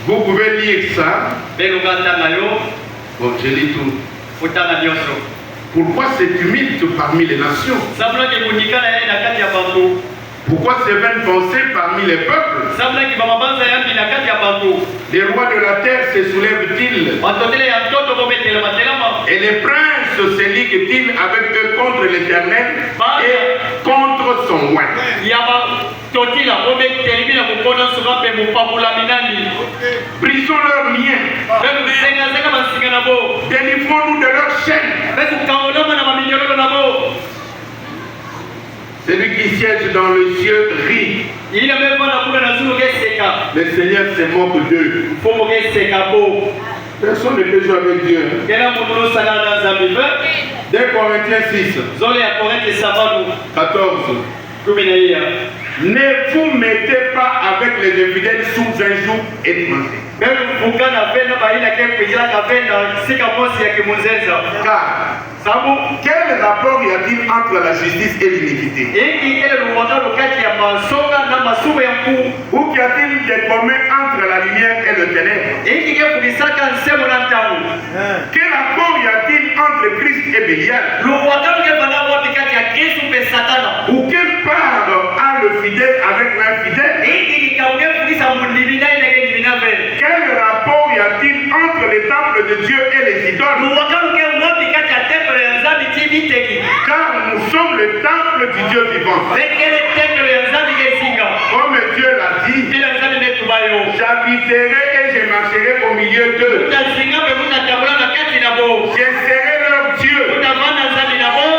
Vous pouvez lire ça. Bon, je lis tout. Pourquoi cette tumulte parmi les nations? Pourquoi ces vaines pensées parmi les peuples? Les rois de la terre se soulèvent-ils? Et les princes se liguent-ils avec eux contre l'Éternel et contre son oint? Brisons leurs liens. Délivrons-nous de leurs chaînes. Celui qui siège dans le ciel rit. Le Seigneur se moque d'eux. Personne ne peut jouer avec Dieu. 2 Corinthiens 6. 14. Ne vous mettez pas avec les infidèles sous un joug étranger. Car quel rapport y a-t-il entre la justice et l'iniquité? Ou qu'y a-t-il de commun entre la lumière et le ténèbre? Quel rapport y a-t-il entre Christ et Bélial? Ou quelle part a le fidèle avec l'infidèle? Quel rapport y a-t-il entre les temples de Dieu et les idoles? Car nous sommes le temple du Dieu vivant. Comme Dieu l'a dit, j'habiterai et je marcherai au milieu d'eux. Je serai leur Dieu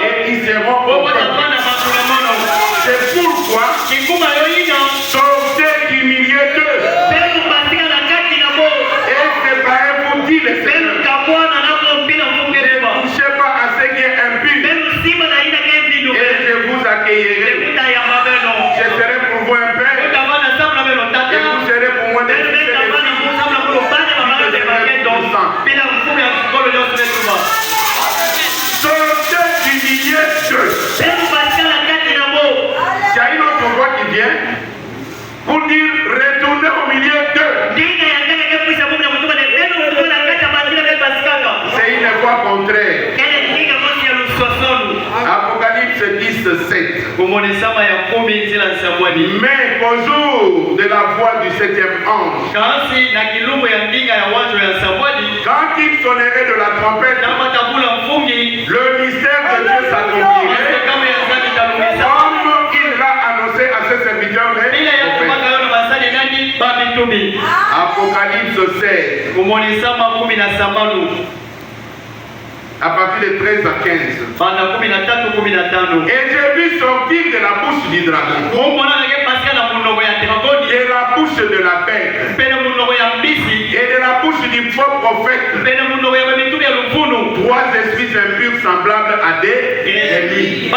et ils seront mon peuple. C'est pourquoi sortez du milieu d'eux et séparez-vous, dit le Seigneur. Ne touchez pas à ce qui est impur et je vous accueillerai. Je serai pour vous un père et vous serez pour moi des fils et des filles. Sortez du milieu d'eux. Il y a une autre voix qui vient pour dire retournez au milieu d'eux. C'est une voix contraire. Apocalypse 10:7. Mais qu'au jour de la voix du 7e ange, quand il sonnerait de la trompette, le mystère de Dieu s'accomplirait comme il l'a annoncé à ses serviteurs. Apocalypse 16. À partir de 13 à 15. Et j'ai vu sortir de la bouche du dragon, de la bouche de la bête et de la bouche du faux prophète 3 esprits impurs semblables à des ennemis.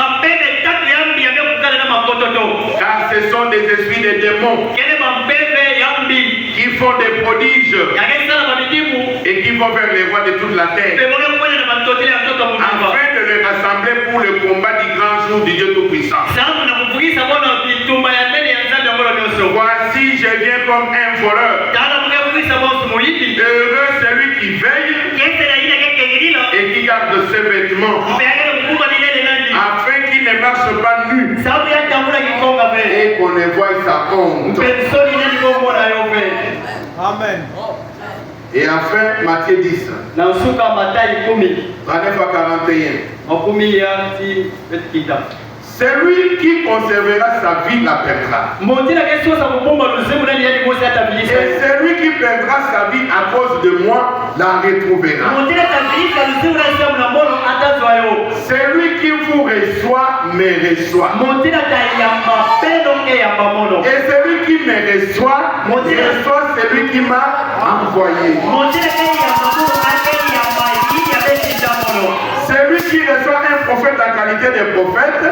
Car ce sont des esprits de démons qui font des prodiges et qui vont vers les rois de toute la terre afin de les rassembler pour le combat du grand jour du Dieu Tout-Puissant. Voici, je viens comme un voleur. Heureux celui qui veille et qui garde ses vêtements afin qu'il ne marche pas nu et qu'on ne voie sa honte. Amen. Et enfin, Matthieu 10. 39 à 41. Celui qui conservera sa vie la perdra. Et celui qui perdra sa vie à cause de moi la retrouvera. Celui qui vous reçoit me reçoit. Et celui qui me reçoit celui qui m'a envoyé. Celui qui reçoit un prophète en qualité de prophète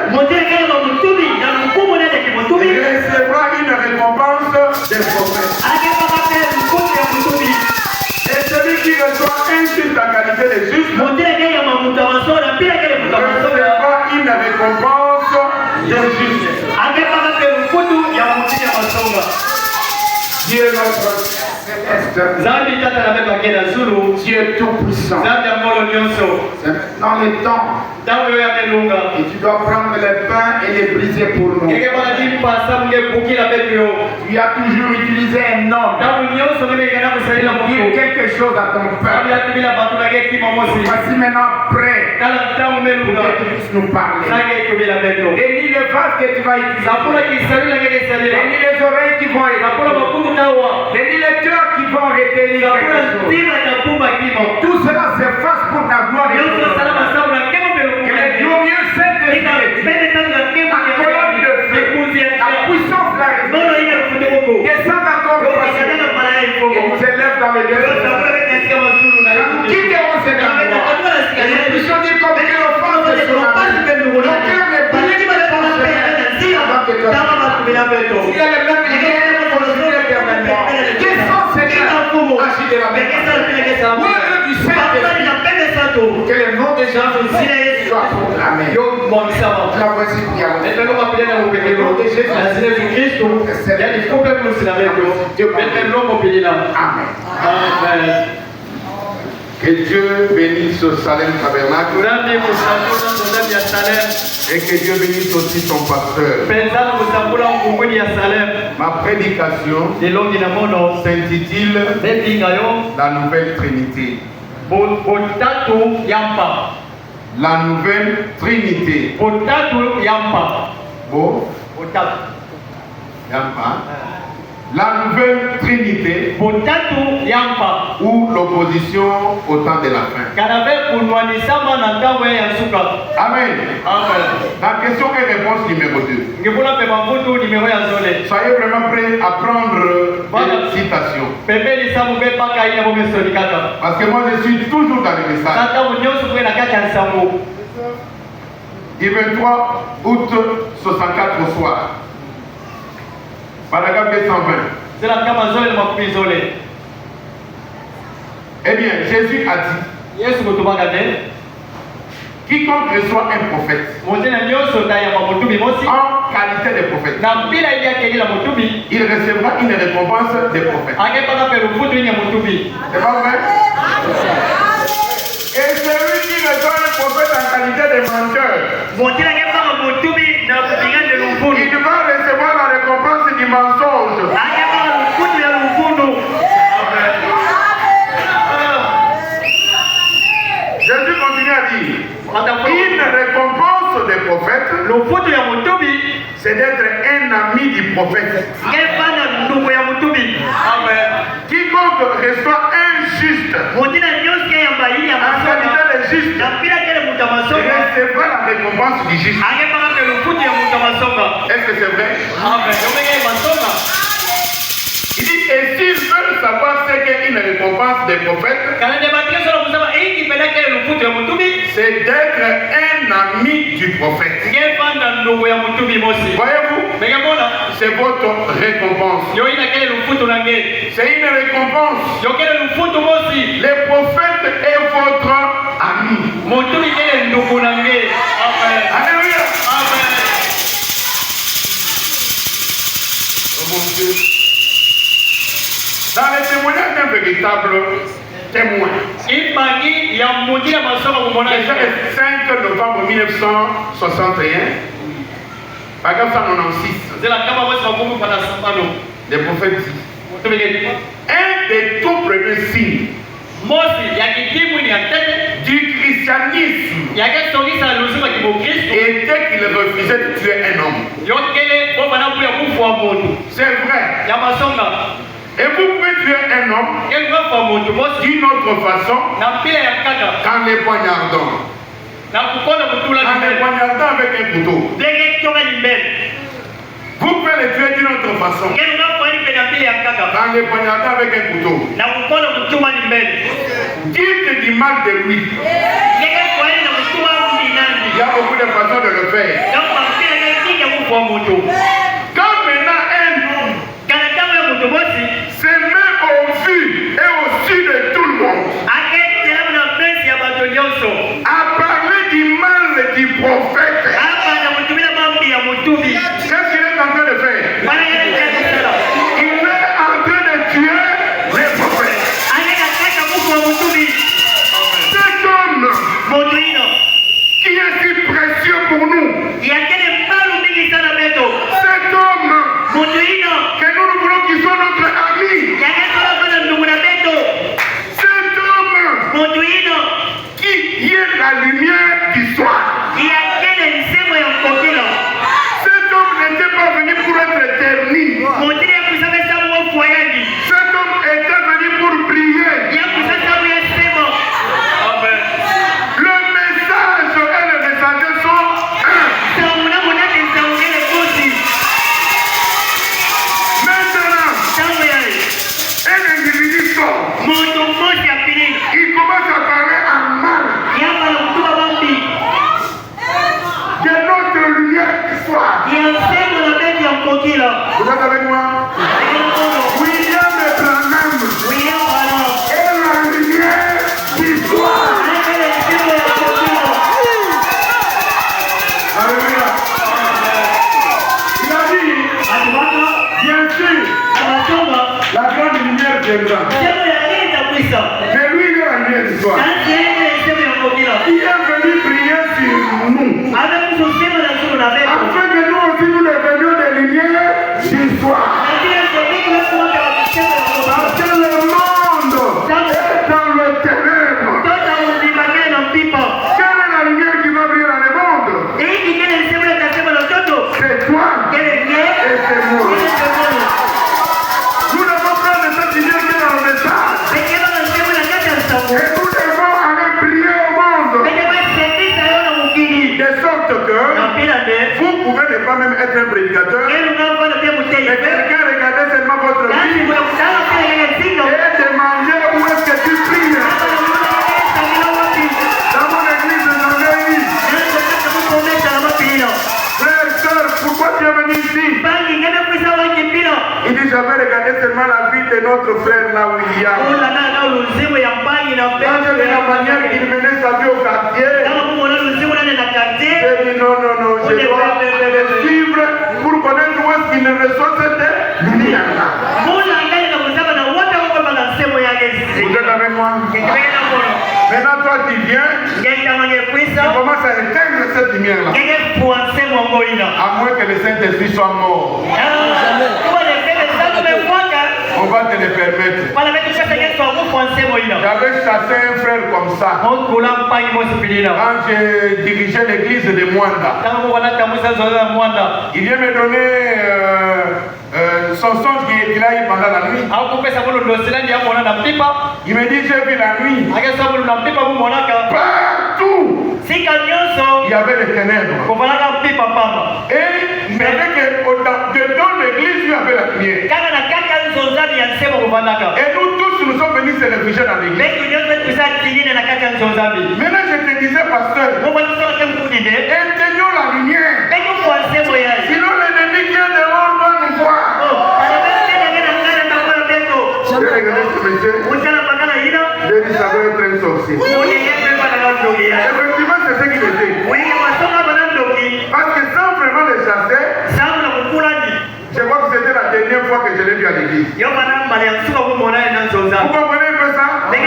recevra une récompense des prophètes. Et celui qui reçoit un juste en qualité de juste recevra une récompense des justes. Dieu notre céleste, Dieu tout-puissant. C'est maintenant le temps. Et tu dois prendre le pain et les briser pour nous. Tu as toujours utilisé un homme pour dire quelque chose à ton peuple. Voici maintenant prêt pour que tu puisses nous parler. Bénis le vase que tu vas utiliser. Bénis les oreilles qui vont écouter. Bénis les cœurs qui vont retenir quelque chose. Tout cela s'efface pour ta gloire. Que le glorieux Saint-Esprit, la colonne de feu, la puissance de la résurrection, descend dans ton cœur et nous élève dans le lieu. Quand nous quitterons cet endroit, et nous puissions dire comme que l'offense de son amour, nos cœurs ne brillent pas pour ce avant que toi. Il y a le même hier, aujourd'hui, éternellement. Descends, Seigneur, agis de la même manière. Oui, du Saint-Esprit, que le nom de Jésus soit proclamé. La voici prière. Le nom de Jésus. Amen. Amen. Que Dieu bénisse au Salem Tabernacle et que Dieu bénisse aussi ton pasteur. Ma prédication s'intitule La Nouvelle Trinité. La Nouvelle Trinité. La Nouvelle Trinité ou l'opposition au temps de la fin. Amen. La question et réponse numéro 2. Soyez vraiment prêts à prendre des citations. Parce que moi je suis toujours dans les messages. Du 23 août 64 au soir. Paragraphe 220. Eh bien, Jésus a dit, quiconque reçoit un prophète en qualité de prophète, il recevra une récompense des prophètes. C'est pas vrai? Et celui qui reçoit un prophète en qualité de menteur, il va recevoir la récompense du mensonge. Jésus continue à dire, une récompense des prophètes, c'est d'être un ami du prophète. Quiconque reçoit un juste, en qualité de juste, recevra la récompense du juste. Est-ce que c'est vrai? Il dit, et s'ils veulent savoir ce qu'est une récompense des prophètes, c'est d'être un ami du prophète. Voyez-vous? C'est votre récompense. C'est une récompense. Le prophète est votre ami. Alléluia. Oh mon Dieu. Dans le témoignage d'un véritable témoin, le 5 novembre 1961, paragraphe 196, le prophète dit, un des tout premiers signes du christianisme était qu'il refusait de tuer un homme. C'est vrai. Et vous pouvez tuer un homme d'une autre façon qu'en les poignardant. En les poignardant avec un couteau. Vous pouvez les tuer d'une autre façon. En les poignardant avec un couteau. Dites du mal de lui. Il y a beaucoup de façons de le faire. Quand maintenant un homme se met au vu et au su de tout le monde à parler du mal du prophète, qu'est-ce qu'il est en train de faire? Il est en train de tuer les prophètes. sort. Il commence à parler en mal. De notre lumière qui soit. Vous êtes avec moi? William Branham est la lumière qui soit. Alléluia. Il a dit, bien sûr, la grande lumière viendra. Mais lui, il est la lumière du soir. Il est venu prier sur nous. Afin que nous aussi nous devenions des lumières du soir. Parce que le monde est dans le ténèbre. Quelle est la lumière qui va briller dans le monde? C'est toi et c'est moi. Nous devons prendre cette lumière qui est dans le message. Et nous devons aller prier au monde. De sorte que vous pouvez ne pas même être un prédicateur. Mais quelqu'un regarder seulement votre vie et demander où est-ce que tu pries. Dans mon église, j'en ai eu. Frère, soeur, pourquoi tu es venu ici? Il dit, j'avais regardé seulement la vie de notre frère là où il y a. Quand j'ai vu la manière qu'il menait sa vie au quartier, j'ai dit non, je dois le suivre pour connaître où est-ce qu'il reçoit cette lumière-là. Vous êtes avec moi? Maintenant, toi, tu viens, tu commences à éteindre cette lumière-là. À moins que le Saint-Esprit soit mort. On va te le permettre. J'avais chassé un frère comme ça. Quand j'ai dirigé l'église de Mwanda. Il vient me donner son songe qu'il a eu pendant la nuit. Il me dit, j'ai vu la nuit. Partout, il y avait les ténèbres. Et il savait que dedans l'église, il y avait la lumière. Et nous tous, nous sommes venus se réfugier dans l'église. Maintenant, je te disais, pasteur, éteignons la lumière. Sinon, l'ennemi qui est dehors va nous voir. J'ai regardé ce monsieur. J'ai dit, ça doit être un sorcier. Effectivement, c'est ce qu'il était. Parce que sans vraiment le chasser, je vois que c'était la dernière fois que je l'ai vu à l'église. Vous comprenez un peu ça? La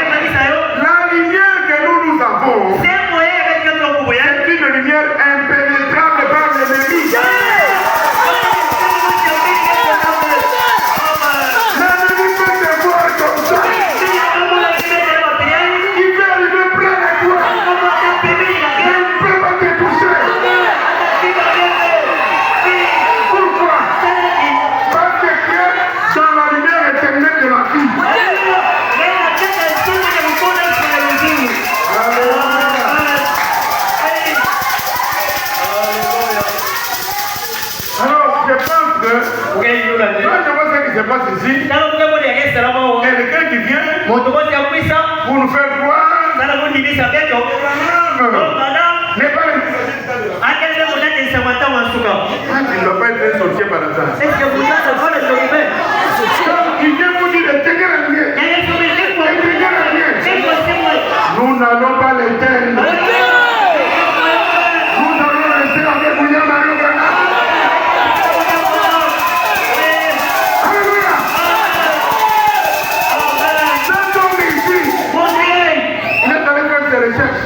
lumière que nous avons, c'est une lumière impénétrable par l'ennemi. L'ennemi peut te voir comme ça. Il peut arriver plein de toi. Il ne peut pas te toucher. Pourquoi? Parce que Dieu, dans la lumière éternelle de la vie. Alors, je pense que quand je vois ce qui se passe ici, quelqu'un qui vient pour nous faire croire n'est pas il ne doit pas être un sorcier par hasard. Il vient vous dire d'éteindre la lumière. Nous n'allons pas l'éteindre. Nous allons rester avec William Branham. Alléluia. Cet homme ici, il est allé faire ses recherches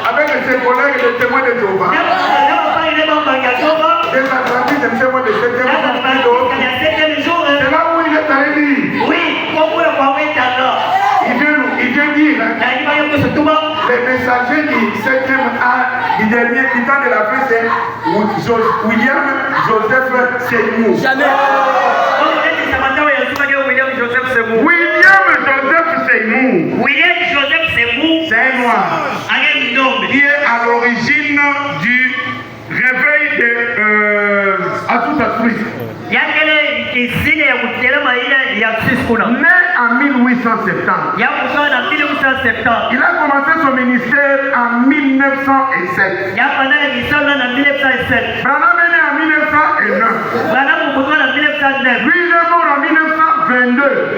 avec ses collègues et les témoins de Jéhovah. Des apprentis de témoins de 7e jour. C'est là où il est allé dire. Il vient dire les messagers du 7e du dernier temps de la fin, c'est William Joseph Seymour. Jamais. William Joseph Seymour, c'est un noir qui est à l'origine du réveil de Azusa Street. né en 1870. Il a commencé son ministère en 1907. Branham est né en 1909. Lui, il est mort en 1922.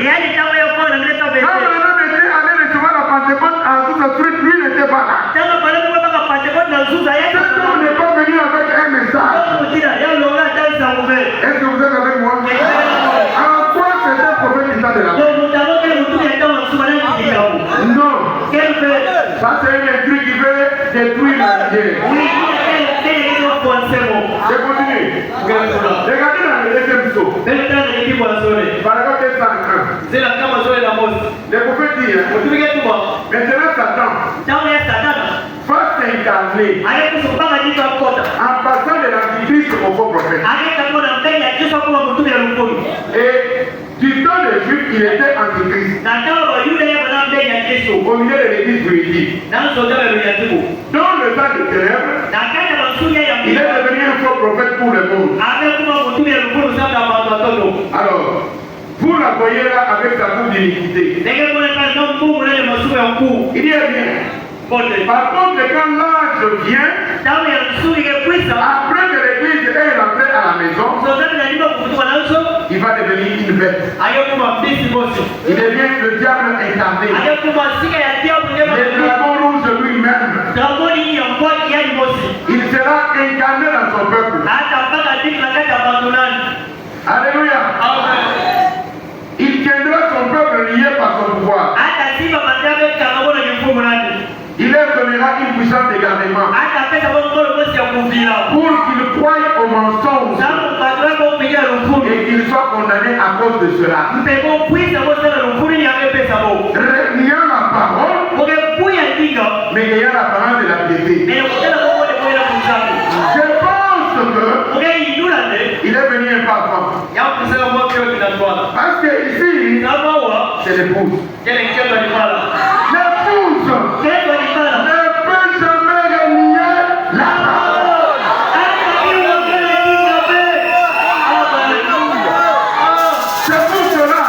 Quand Branham était allé recevoir la Pentecôte à Azusa Street, lui n'était pas là. Cet homme n'est pas venu avec un message. Est-ce que vous êtes avec moi? En quoi c'est un prophète qui t'a de la paix? Non. Ça c'est un truc qui veut détruire la guerre. Je continue. Regardez dans le deuxième saut. Paragraphe 101. Le prophète dit, maintenant Satan va s'incarner en passant de l'antichrist au faux prophète. Et du temps des Juifs, il était antichrist. Au milieu de l'église primitive. Dans le temps de ténèbres, il est devenu un faux prophète pour le monde. Alors, vous la voyez là avec sa coupe d'iniquité. Il est bien. Par contre, quand l'âge vient, après que l'église est rentrée à la maison, il va devenir une bête. Il devient le diable incarné. Le dragon rouge lui-même. Il sera incarné dans son peuple. Alléluia. Il tiendra son peuple lié par son pouvoir. Il leur donnera une puissance d'égarement pour qu'ils croient au mensonge et qu'ils soient condamnés à cause de cela. Reniant la parole, mais ayant l'apparence de la piété. Je pense qu'il est venu un pas avant. Parce que ici, c'est l'épouse. L'épouse ne peut jamais renier la parole. C'est pour cela,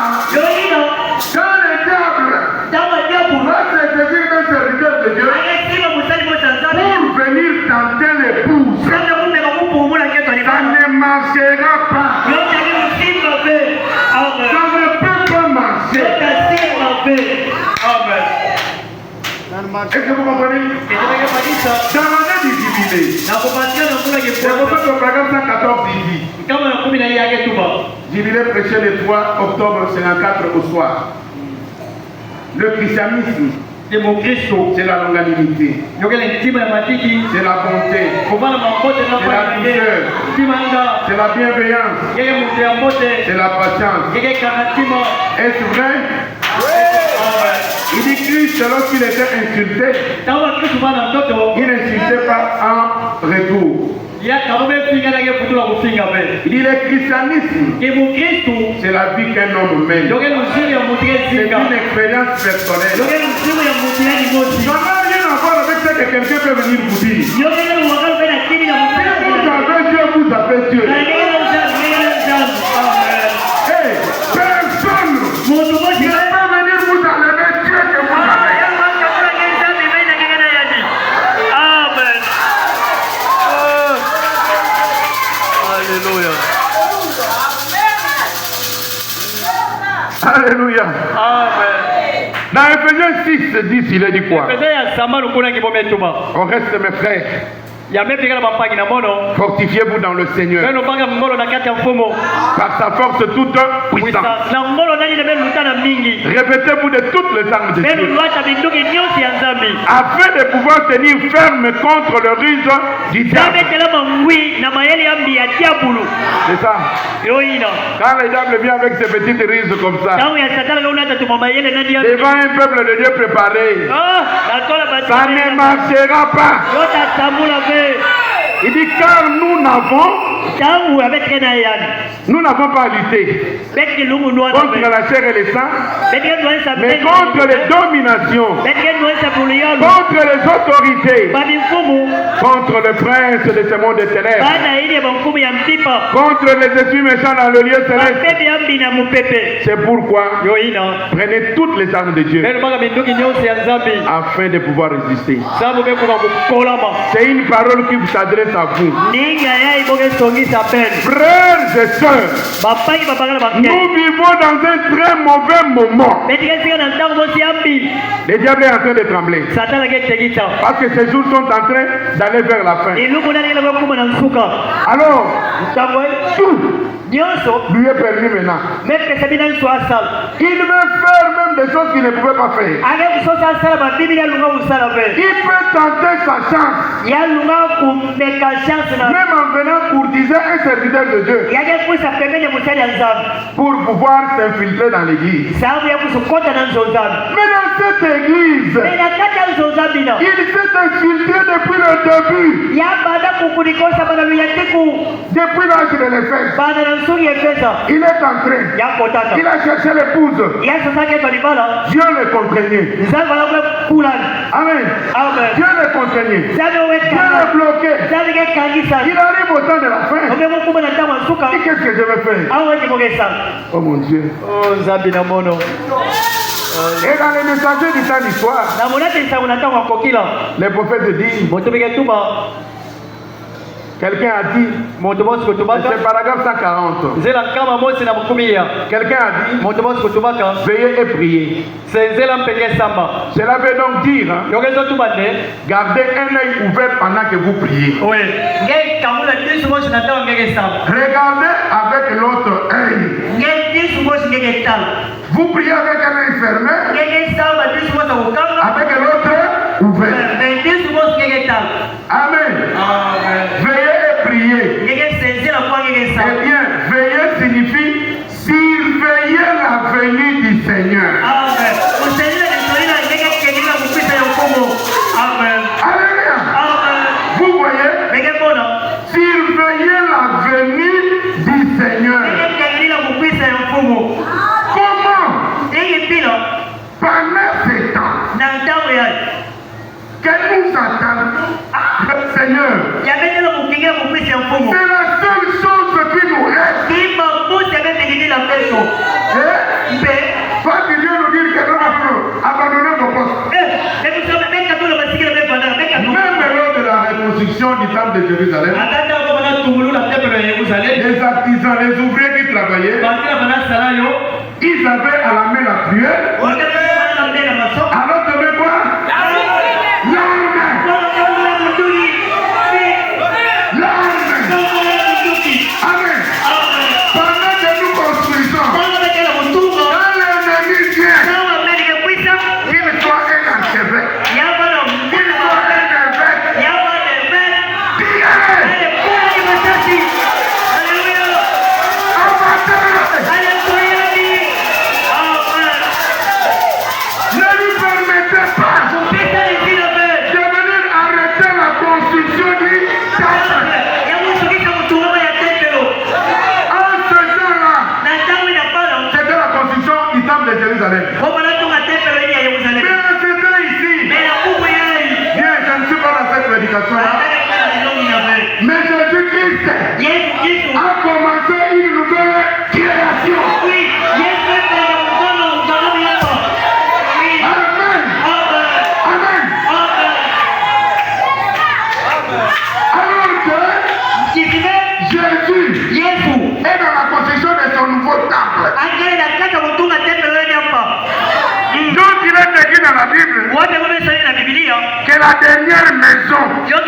quand le diable va se saisir d'un serviteur de Dieu pour venir tenter l'épouse, ça ne marchera pas. Ça ne peut pas marcher. Est-ce que vous comprenez? Dans l'année du jubilé, c'est le paragraphe 114 dit. Jubilé prêché le 3 octobre 54 au soir. Le christianisme, c'est la longanimité, c'est la bonté, c'est la douceur, c'est la bienveillance, c'est la patience. Est-ce vrai? Il dit Christ, lorsqu'il était insulté, il n'insultait pas en retour. Il dit le christianisme, c'est la vie qu'un homme mène. C'est une expérience personnelle. Ça n'a rien à voir avec ce que quelqu'un peut venir vous dire. Si vous avez Dieu, vous avez Dieu. Hey, personne ne peut venir vous enlever Dieu que vous avez. Alléluia. Amen. Dans Ephésiens 6, 10, il est dit quoi? On reste mes frères. Fortifiez-vous dans le Seigneur par sa force toute puissante. Répétez-vous de toutes les armes de Dieu afin de pouvoir tenir ferme contre le ruse du diable. C'est ça. Quand le diable vient avec ses petites ruses comme ça devant un peuple de Dieu préparé, ça ne marchera pas. Il dit car nous n'avons pas à lutter contre la chair et le sang, mais contre les dominations, contre les autorités, contre le prince de ce monde des ténèbres, contre les esprits méchants dans le lieu céleste. C'est pourquoi prenez toutes les armes de Dieu afin de pouvoir résister. C'est une parole qui vous s'adresse à vous. Frères et sœurs, nous vivons dans un très mauvais moment. Le diable est en train de trembler. Parce que ces jours sont en train d'aller vers la fin. Alors, tout lui est permis maintenant. Il veut faire même des choses qu'il ne pouvait pas faire. Il peut tenter sa chance. Même en venant courtiser un serviteur de Dieu. Pour pouvoir s'infiltrer dans l'église. Mais dans cette église, il s'est infiltré depuis le début. Depuis l'âge de l'Éphèse. Il est entré. Il a cherché l'épouse. Dieu le contraignait. Amen. Dieu le contraignait. Dieu le bloquait. Il arrive au temps de la fin. Et qu'est-ce que je vais faire? Oh mon Dieu. Et dans les messagers du temps d'histoire, les prophètes disent, quelqu'un a dit, c'est paragraphe 140. Quelqu'un a dit, veillez et priez. Cela veut donc dire, gardez un œil ouvert pendant que vous priez. Regardez avec l'autre œil. Vous priez avec un œil fermé, avec l'autre ouvert. Amen. Veillez et priez. Eh bien, veiller signifie surveiller la venue du Seigneur. Alléluia. Vous voyez, surveiller la venue du Seigneur. Comment? Pendant ce temps qu'elle nous attend, le Seigneur, c'est la seule chose qui nous reste. Pas que Dieu nous dise que nous avons abandonné nos postes. Même lors de la reconstruction du temple de Jérusalem, les artisans, les ouvriers qui travaillaient, ils avaient à la main la pluie. Alors, tu veux quoi? Amen. Pendant que nous construisons, quand l'ennemi vient, qu'il soit un archevêque, qu'il soit un évêque, ne lui permettez pas de venir arrêter la construction du temple. De Jérusalem. Mais c'était ici. Bien, je ne suis pas dans cette prédication-là. Mais Jésus-Christ a commencé une nouvelle création. Amen. Amen. Alors que Jésus est dans la construction de son nouveau temple. Donc il est écrit dans la Bible que la dernière maison sera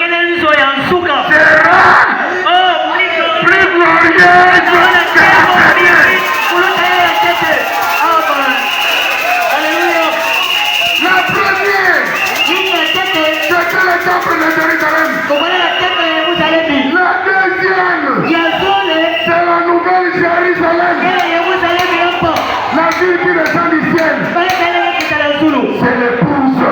plus glorieuse que la première. La première, c'était le temple de Jérusalem. La deuxième, c'est la nouvelle Jérusalem. La ville qui descend du ciel. C'est l'épouse.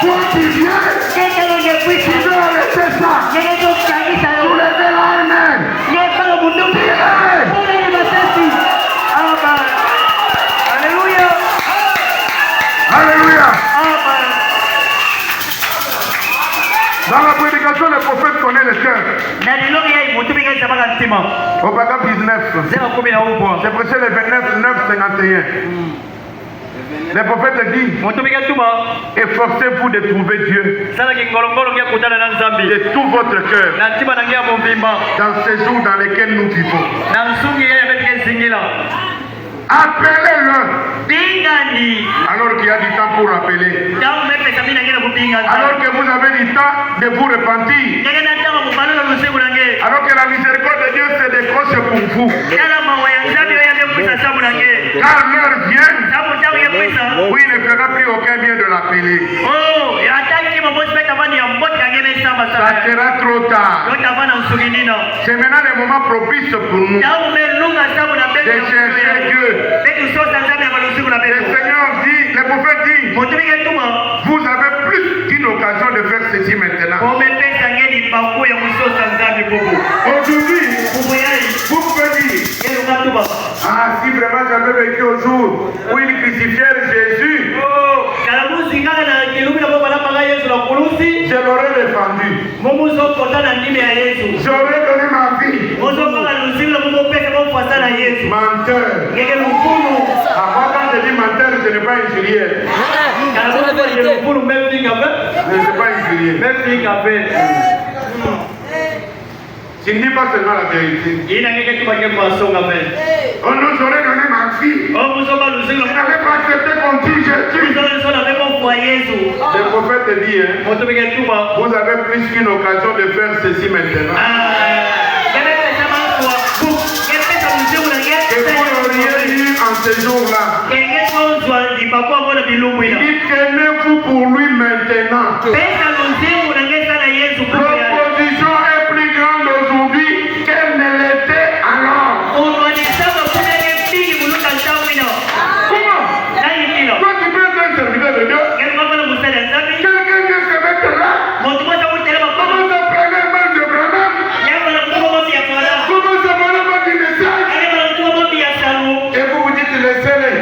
Toi qui viens, tu veux arrêter ça. Soulevez l'armée. Alléluia. Au paragraphe 19. C'est prêché le 29, 9, 51. Le prophète dit, efforcez-vous de trouver Dieu de tout votre cœur dans ces jours dans lesquels nous vivons. Appelez-le alors qu'il y a du temps pour appeler. Alors que vous avez du temps de vous repentir. Alors que la miséricorde de Dieu se décroche pour vous. Car l'heure vient où il ne fera plus aucun bien de l'appeler. Ça sera trop tard. C'est maintenant le moment propice pour nous de chercher Dieu. Le Seigneur dit, le prophèt dit, vous avez plus qu'une occasion de faire ceci maintenant. Aujourd'hui, vous pouvez dire, ah, si vraiment j'avais vécu au jour où ils crucifièrent Jésus, je l'aurais défendu. J'aurais donné ma vie. Menteur. Avant, quand je dis menteur, je n'ai pas injurié. Je n'ai pas injurié. Je ne dis pas seulement la vérité. On nous aurait donné ma vie. Je n'avais pas accepté qu'on tue Jésus. Le prophète dit, vous avez plus qu'une occasion de faire ceci maintenant. Que vous l'auriez eu en ce jour-là. Tenez-vous pour lui maintenant. L'opposition est plus grande aujourd'hui qu'elle ne l'était alors. Comment? Toi tu peux être un serviteur de Dieu. Quelqu'un qui se met là. Comment ça prenait un mal de Branham? Comment ça prenait un mal du message? Et vous vous dites laissez-les.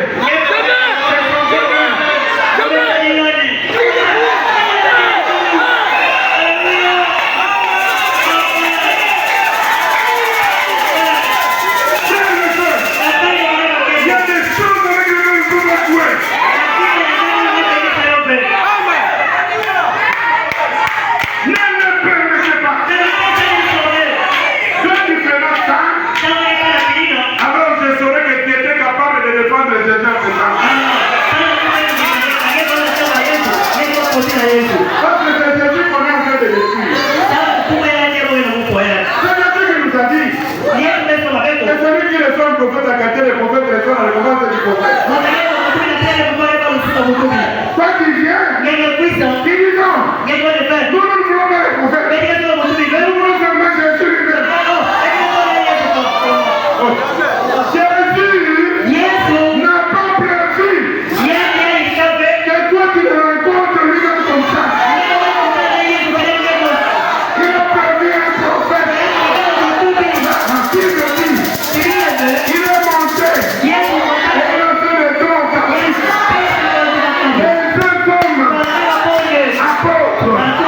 Apôtres.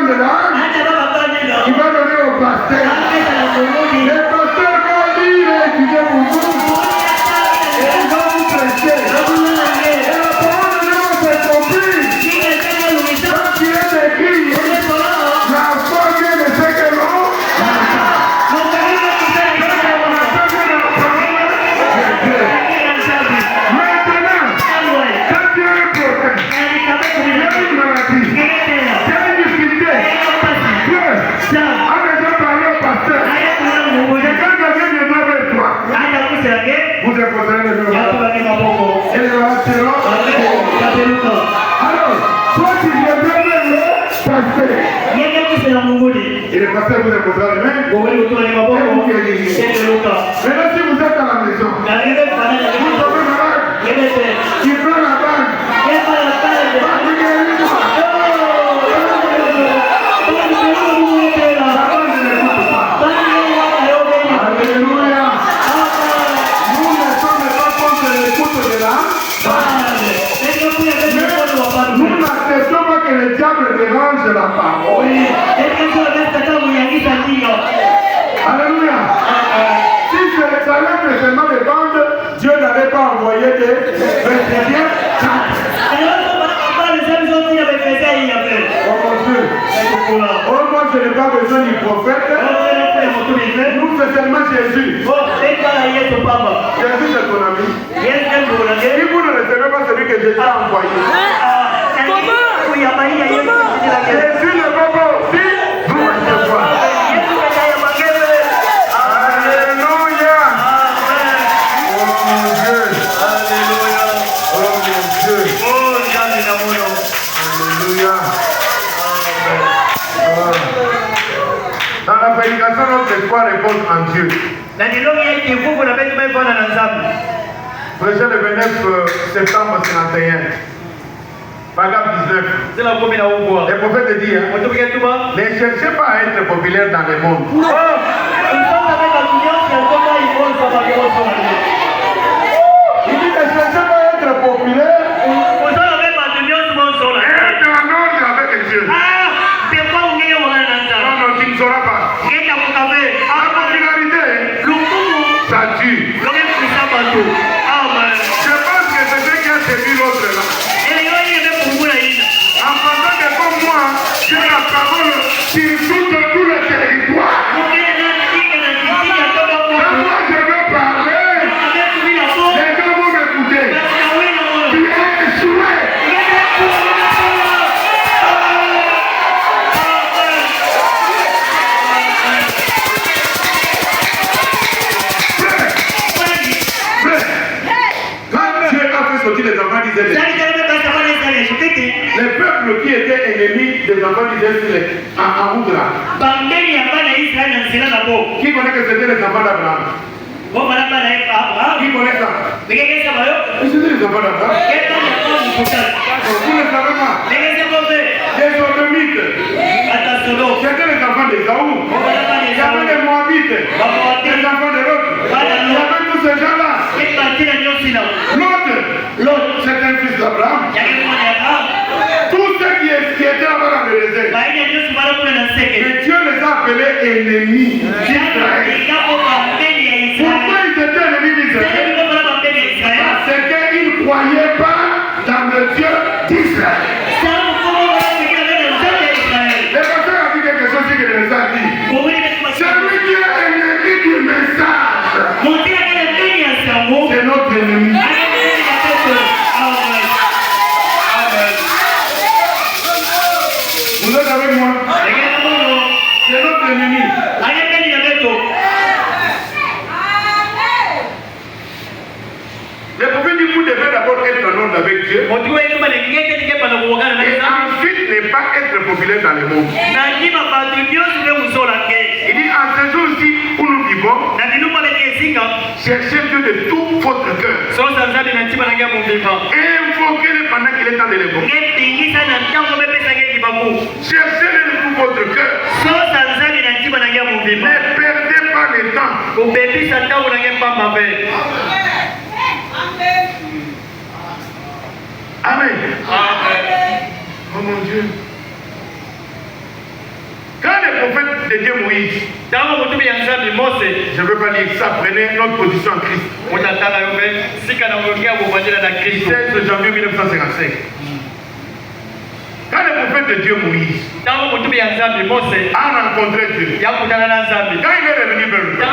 de l'âme, il va donner au pasteur. Le pasteur va lire et étudier pour vous. Et il va vous prêcher. Et la parole de Dieu va faire compris. Quand il est écrit, la foi vient de ce que l'on vous déposerez le numéro. Et le alors, toi tu viendras même le pasteur. Et le pasteur vous déposera les mains. Et vous guérirez. Maintenant, si vous êtes à la maison, vous avez malade, tu prends la bague. Alléluia. Nous ne sommes pas contre l'écoute de l'âme. Nous n'acceptons pas que le diable dérange la parole. Alléluia. Si ça allait seulement les bandes, Dieu n'avait pas envoyé des vétérinaires. Oh mon Dieu. Oh moi je n'ai pas besoin du prophète. Nous c'est seulement Jésus. Jésus c'est ton ami. Si vous ne recevez pas celui que Jésus a envoyé. Jésus ne peut pas aussi vous recevoir. Alléluia. Oh mon Dieu. Alléluia. Oh mon Dieu. Alléluia. Dans la prédication, notre espoir repose en Dieu. Prêché le 29 septembre 51. Paragraphe 19. Le prophète dit, ne cherchez pas à être populaire dans le monde. Il dit, ne cherchez pas à être populaire. Être en ordre avec Dieu. Non, tu ne sauras pas. La popularité, ça tue. Je pense que c'est ce qui a séduit l'autre là. En pensant que comme moi, j'ai la parole sur tout le territoire. Quand moi je veux parler, les gens vont m'écouter. Tu es échoué. Les enfants disaient les peuples qui étaient ennemis des enfants d'Israël en route là. Qui connaît que c'était les enfants d'Abraham? Qui connaît ça? C'était les enfants d'Abraham. Vous ne savez pas. Les Sodomites. C'était les enfants d'Ésaü. Il y avait les Moabites. Les enfants de l'autre. Il y avait tous ces gens-là. L'autre, c'est un fils d'Abraham. Tous ceux qui étaient là-bas dans le désert. Mais Dieu les a appelés ennemis d'Israël. Pourquoi ils étaient ennemis d'Israël? Parce qu'ils ne croyaient pas dans le Dieu d'Israël. Le pasteur a dit quelque chose que le message a dit. Celui qui est ennemi du message, c'est notre ennemi. Vous êtes avec moi? C'est notre ennemi. Le prophète dit vous devez d'abord être en ordre avec Dieu. Et ensuite ne pas être populaire dans le monde. Il dit en ce jour-ci où nous vivons, cherchez Dieu de tout votre cœur. Invoquez-le pendant qu'il est temps de l'évoquer. Cherchez-le de tout votre cœur. Ne perdez pas le temps. Amen. Oh mon Dieu. prophète de Dieu Moïse. Je ne veux pas lire ça, prenez notre position en Christ. 16 janvier 1955. Quand le prophète de Dieu Moïse a rencontré Dieu, quand il est revenu vers lui, il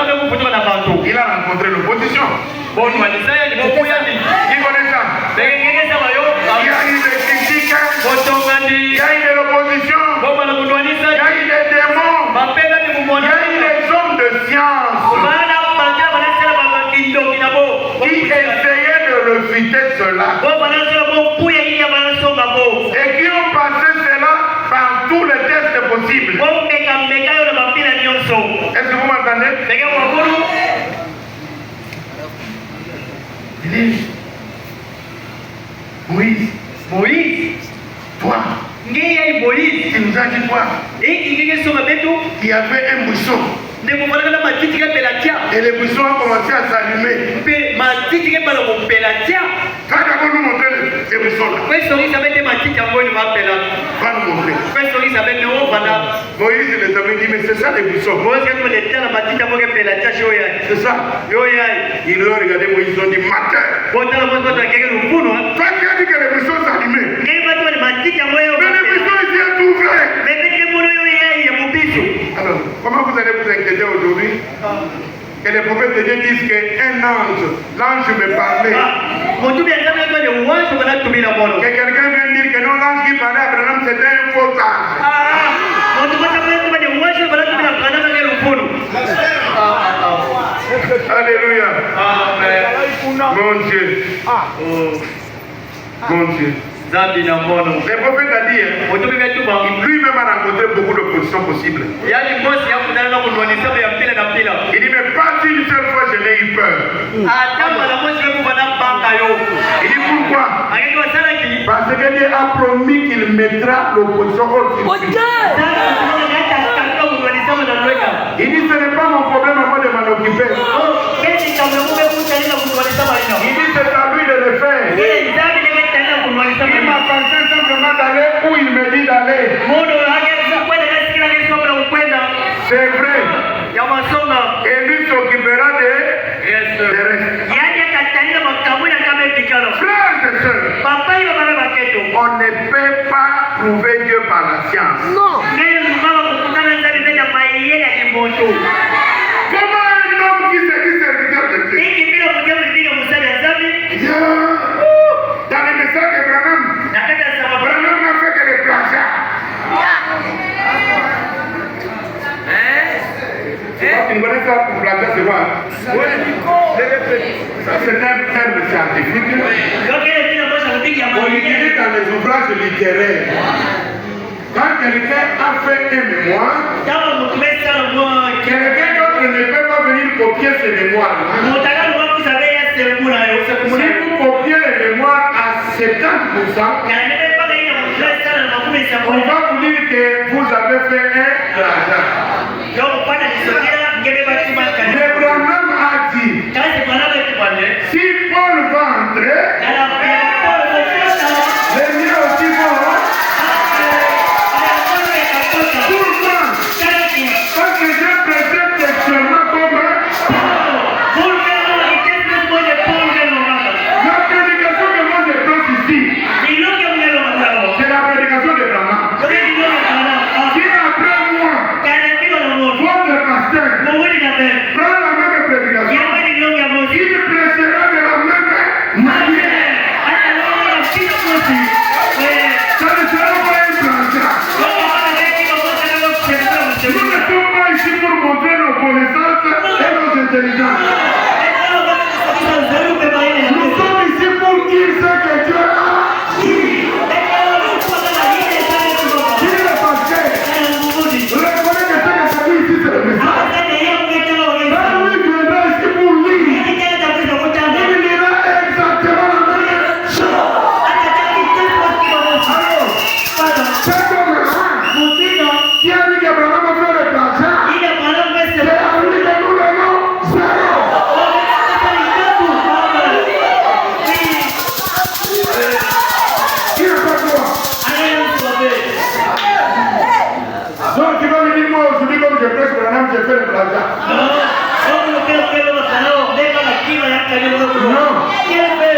a rencontré l'opposition. Il connaît ça. Il y a eu des critiques, il y a eu de l'opposition, il y a eu des démons, il y a eu des hommes de science qui essayaient de refuter cela et qui ont passé cela par tous les tests possibles. Est-ce que vous m'entendez? Moïse, toi, tu nous as dit quoi? Il y avait un buisson. Et le buisson a commencé à s'allumer. Quand d'abord nous montrer ce buisson-là. Va nous montrer. Moïse les avait dit, mais c'est ça les buissons. C'est ça. Ils ont regardé Moïse, ils ont dit, matin. Toi qui as dit que les buissons s'allumaient. Mais les buissons ici est ouvert. Alors, comment vous allez vous inquiéter aujourd'hui? Que les prophètes de Dieu disent qu'un ange, l'ange me parlait. Que quelqu'un vient dire que non, l'ange qui parlait à Abraham c'était un faux ange. Alléluia. Mon Dieu. Mon Dieu. Le prophète a dit, lui-même a rencontré beaucoup d'oppositions possibles. Il dit, mais pas une seule fois je n'ai eu peur. Il dit, pourquoi? Parce que Dieu a promis qu'il mettra l'opposition au-dessus. Il dit, ce n'est pas mon problème à moi de m'en occuper. Il dit, c'est à lui de le faire. Il m'appartient simplement d'aller où il me dit d'aller. C'est vrai. Et lui s'occupera des restes. Frères et sœurs, on ne peut pas prouver Dieu par la science. Non. Comment un homme qui se dit serviteur de Dieu? Dans les messages de Branham, Branham n'a fait que les plagiats. Tu connais ça pour plagiat, c'est quoi? C'est un terme scientifique. On l'utilise dans les ouvrages littéraires. Quand quelqu'un a fait un mémoire, quelqu'un d'autre ne peut pas venir copier ses mémoires. Si vous copiez les mémoires à 70%, on va vous dire que vous avez fait un plagiat. Mais Branham a dit, si Paul va entrer, les miens aussi vont. Pourquoi? Parce que je présente textuellement comme la prédication que moi je pense ici, c'est la prédication de Branham. Si après moi, votre pasteur prend la même prédication, il prêchera de la même manière. Ça ne sera pas un plagiat. Nous ne sommes pas ici pour montrer nos connaissances et nos intelligences. Nous sommes ici pour dire ce que Dieu a dit. Qui est le pasteur? Reconnaissez que ce que j'ai dit ici, c'est le message. Quand lui viendra ici pour lire, il lira exactement la même chose. Alors, c'est comme qui a dit que Branham a fait le plagiat, c'est à lui que nous donnons zéro. fait le plagiat. Non.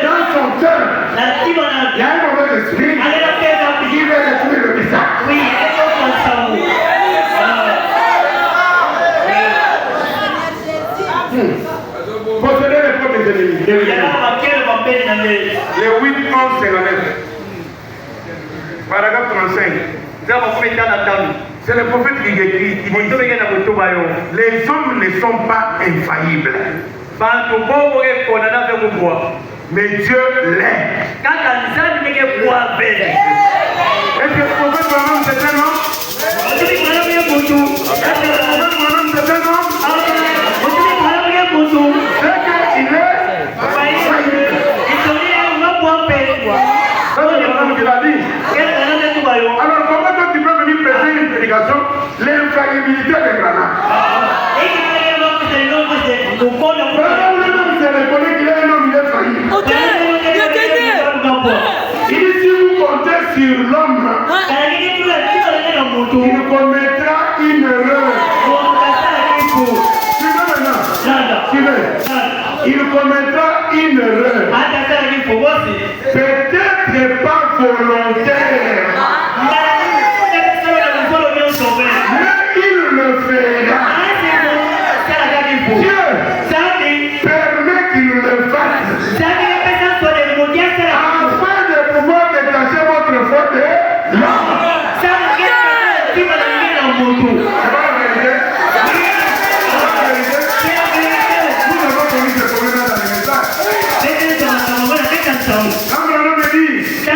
Dans son cœur, il y a un mauvais esprit qui veut détruire le message. Oui, Posséder les propres ennemis. Les 8, 11, 59. Paragraphe 35. C'est le prophète qui écrit. Les hommes ne sont pas infaillibles. Mais Dieu l'est. Est-ce que le prophète Branham c'est un homme? Est-ce que le prophète Branham c'est un homme? C'est qu'il est infaillible. Ça c'est Branham qui l'a dit. Alors comment toi tu peux venir prêcher une prédication? L'infaillibilité de Branham. Branham lui-même se reconnaît qu'il est un homme, il est faillible. Il dit si vous comptez sur l'homme, il commettra une erreur. Suivez maintenant. Suivez. Il commettra une erreur. Peut-être pas volontaire. Mais il le fera. Dieu permet qu'il le fasse. Afin de pouvoir détacher votre faute de l'homme. C'est pas la vérité. Nous avons connu ce problème dans les messages. Quand Branham me dit, je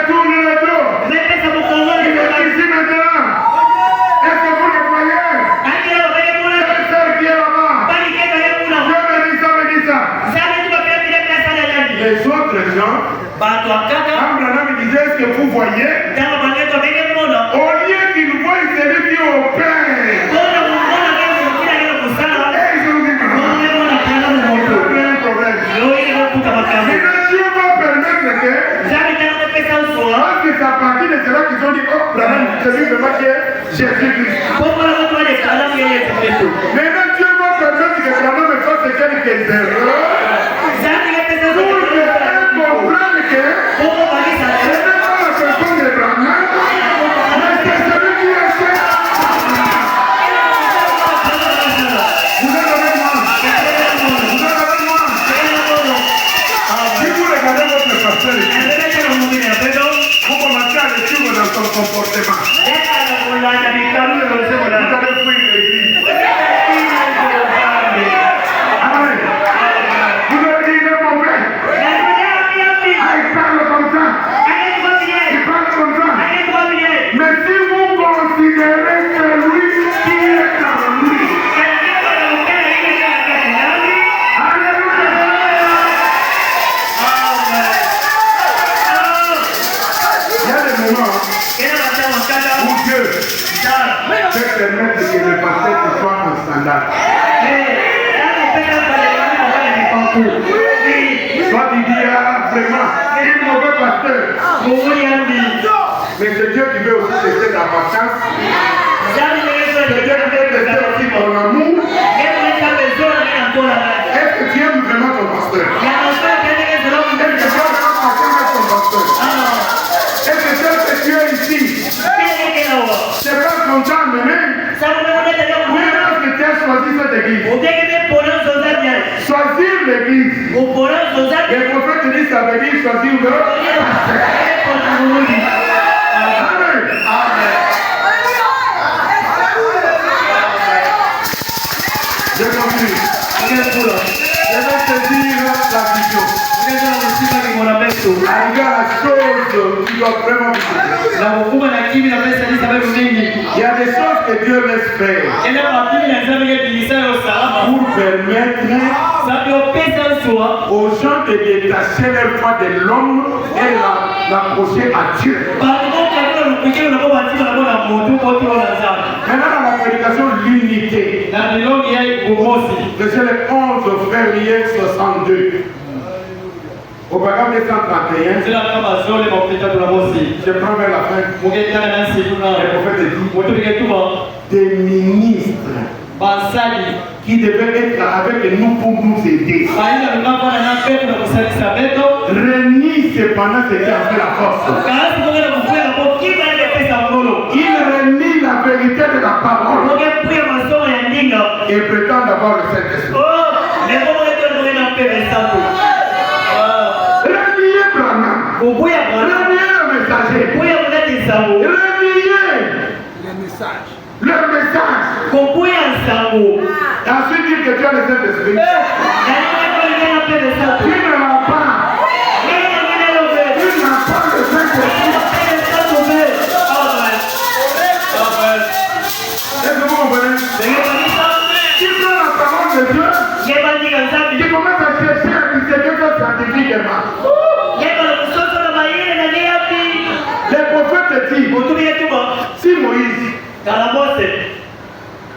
tourne le dos. Il est ici maintenant. Est-ce que vous le voyez? Quelle sœur qui est là-bas? Dieu me dit ça. Les autres gens, quand Branham me disait, est-ce que vous voyez? Au lieu qu'ils voient celui qui opère. Dieu va permettre que c'est à partir de cela qu'ils ont dit, oh, Branham, celui de moi qui est Jésus-Christ. Maintenant, Dieu va permettre que Branham me fasse quelques erreurs pour que comprenne que ce n'est pas la personne de Branham, mais c'est celui qui est fait. Vous êtes avec moi? Vous êtes avec moi? Si vous regardez votre pasteur ici, vous commencez à le suivre dans son comportement. Vous allez fuir l'église. Amen. Vous avez dit il est mauvais. Ah, il parle comme ça. Il parle comme ça. Mais si vous considérez que lui qui est en lui, alléluia. Il y a des moments où Dieu peut permettre que le pasteur soit en standard. Soit il dit, ah, vraiment, il est mauvais pasteur. Mais c'est Dieu qui veut aussi tester ta patience. C'est Dieu qui veut tester aussi ton amour. Est-ce que tu aimes vraiment ton pasteur? Est-ce que tu aimes vraiment ton pasteur? Est-ce que celle que tu es ici, c'est pas content de même? Oui, parce que tu as choisi cette église. Choisir l'église. Les prophètes te disent ça veut dire choisir le pasteur. Amen. Je continue. Je vais te dire la vision. Arriver à la chose qui doit vraiment vous il y a des choses que Dieu laisse faire pour permettre aux gens de détacher leur foi de l'homme et l'approcher à Dieu. Maintenant, dans la prédication, l'unité. Verset le 11 février 62. Au paragraphe 231, je prends vers la fin. Le prophète dit des ministres qui devait être avec nous pour nous aider. Réunis cependant ce qui a fait la force. Il réunit la vérité de la parole et prétend avoir le Saint-Esprit. Réuniez Branham. Réuniez le messager. Réuniez le message. Ensuite, dire que tu as le Saint-Esprit. Tu ne l'as pas. Tu n'as pas le Saint-Esprit. Est-ce que vous comprenez? Tu prends la parole de Dieu. Tu commences à chercher à discerner ça scientifiquement. Les prophètes disent, si Moïse,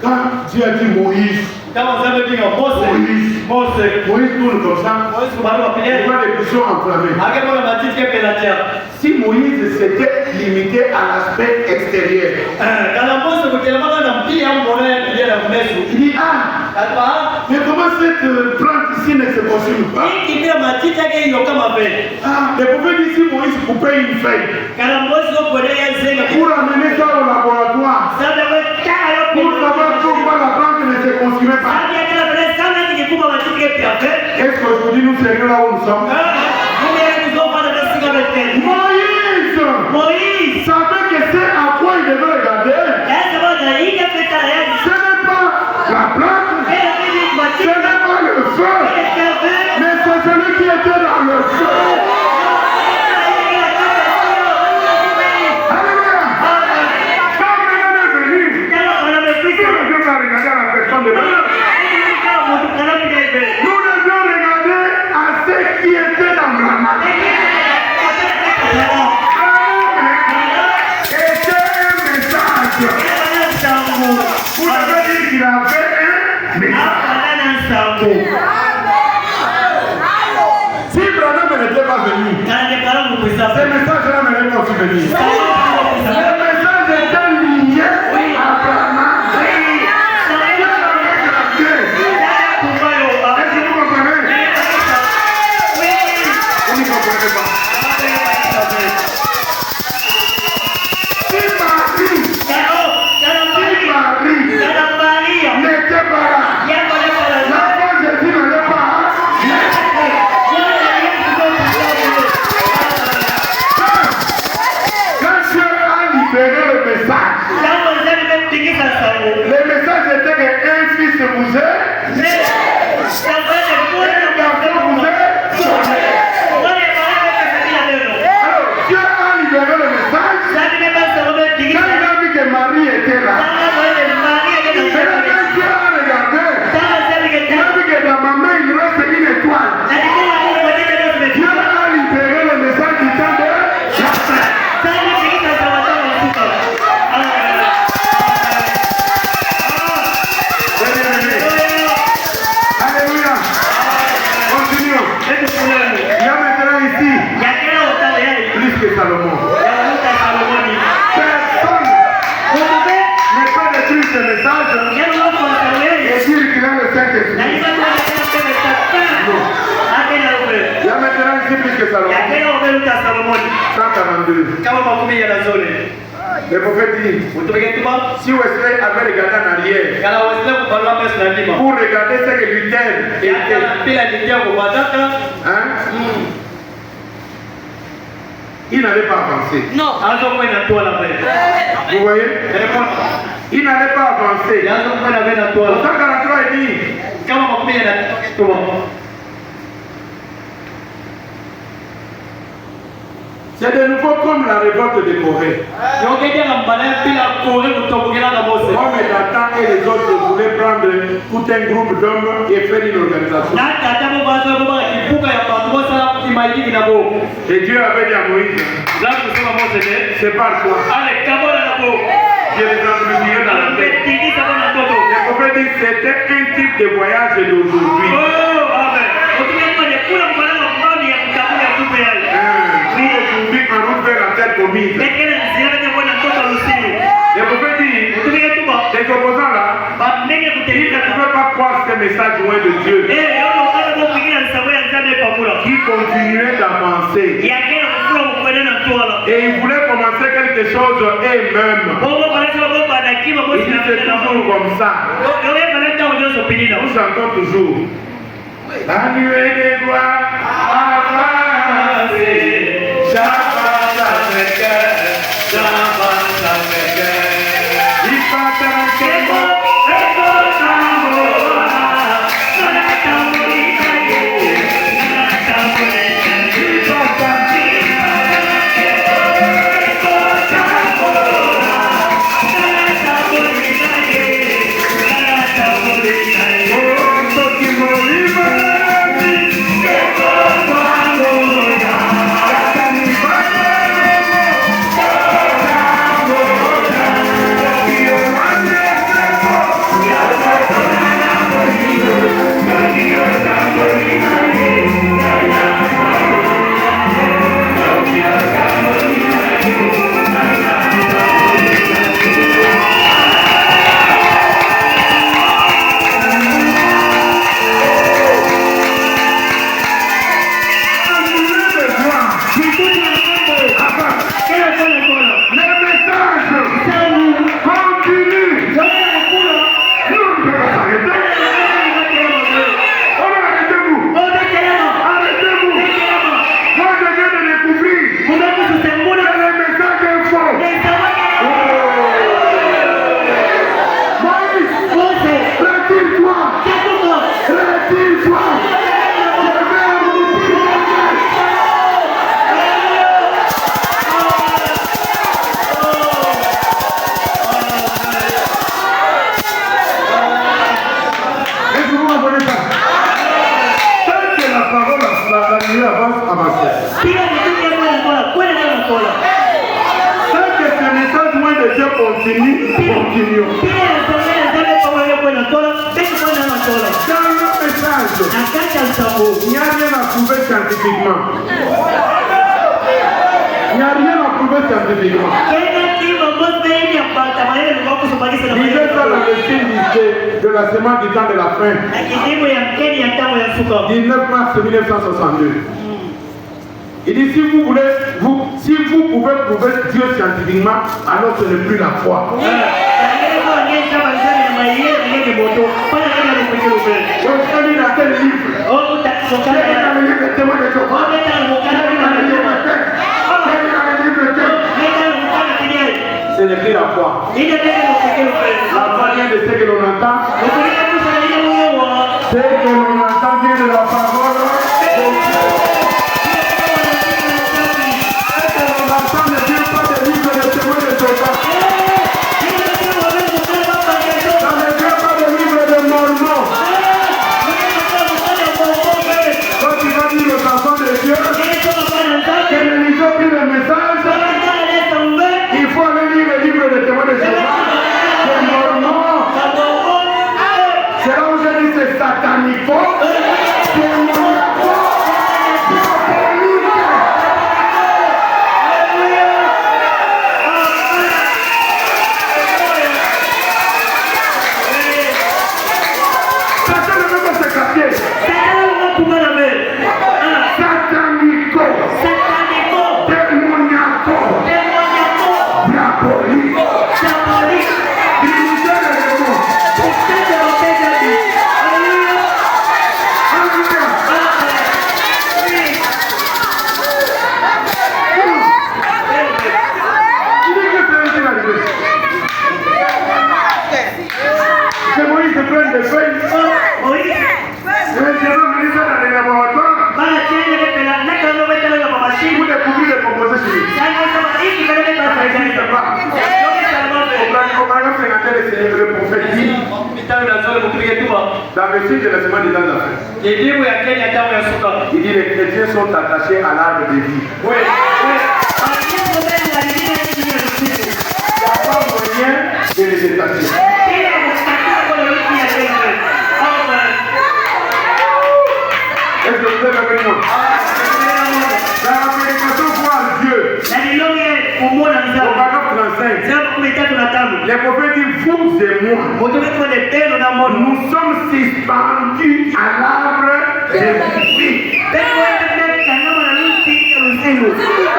quand Dieu a dit Moïse, Moïse tourne comme ça, on voit les buissons enflammés. Si Moïse s'était limité à l'aspect extérieur, il dit, mais comment cette plante ici ne se consume pas? Le prophète dit, si Moïse coupait une feuille pour amener ça au laboratoire, pour savoir pourquoi la plante ne se consumait pas. Est-ce qu'aujourd'hui nous serions là où nous sommes? Moïse savait que c'est à quoi il devait regarder. Ce n'est pas la plante, ce n'est pas le feu, mais c'est celui qui était dans le feu. Alléluia. Quand Branham est venu, Dieu va regarder à la personne de Branham. Nous devions regarder à ce qui était dans Branham. C'était un message. Vous devez dire qu'il avait un message. Si Branham n'était pas venu, ce message-là n'allait pas aussi venir. Le message était lié à Branham. Est-ce que vous comprenez? Vous ne comprenez pas. Le message était qu'un fils vous est, alors Dieu a libéré le message. Quand il a vu que Marie était là, Dieu a regardé, il a vu que dans ma main il reste une étoile. Dieu a libéré le message du temps de la fin. Alléluia. Continuons. Il y a maintenant ici plus que Salomon. Personne ne peut détruire ce message et dire qu'il a le Saint-Esprit. Il y a maintenant ici plus que Salomon. 142. Le prophète dit, si Wesley avait regardé en arrière pour regarder ce que Luther était, hein? Il n'allait pas avancer. Non. Vous voyez? Il n'allait pas avancer. Au 143, il dit, c'est de nouveau comme la révolte de Corée. L'homme Nathan et les autres voulaient prendre tout un groupe d'hommes et faire une organisation. Et Dieu avait dit à Moïse, c'est par toi. Je les amplifierai dans la tête. Le prophète dit, c'était un type de voyage d'aujourd'hui. Aujourd'hui, quand on fait la tête commise, le prophète dit, les opposants là, message loin de Dieu. Qui continuait d'avancer. Et ils voulaient commencer quelque chose eux-mêmes. Ils disaient toujours comme ça. Nous chantons toujours. La nuée des gloires avancée. J'avance avec elle. J'avance avec elle. Il passe avec elle. Il n'y a rien à prouver scientifiquement. Il n'y a rien à prouver scientifiquement. Lisez ça dans le signe de la semaine du temps de la fin. 19 mars 1962. Il dit si vous pouvez prouver Dieu scientifiquement, alors ce n'est plus la foi. Ce n'est plus la foi. La foi vient de ce que l'on entend. Ce que l'on entend vient de la parole. Ce que l'on entend ne vient pas des livres de témoins de Jéhovah. Ça ne vient pas des livres de Mormon. Quand tu vas dire aux enfants de Dieu que ne lisons plus le message, il faut aller lire le livre de témoins de Jéhovah. C'est Mormon. C'est là où je dis c'est satanique. C'est Mormon. Dans le site de la semaine des temps d'affaires, il dit les chrétiens sont attachés à l'arbre de vie. Oui. Il n'y a pas moyen de les détacher. Est-ce que vous êtes avec moi? Dans la prédication, voir Dieu. Au paragraphe 35, les prophètes disent vous et moi, nous sommes suspendus à l'arbre de vie.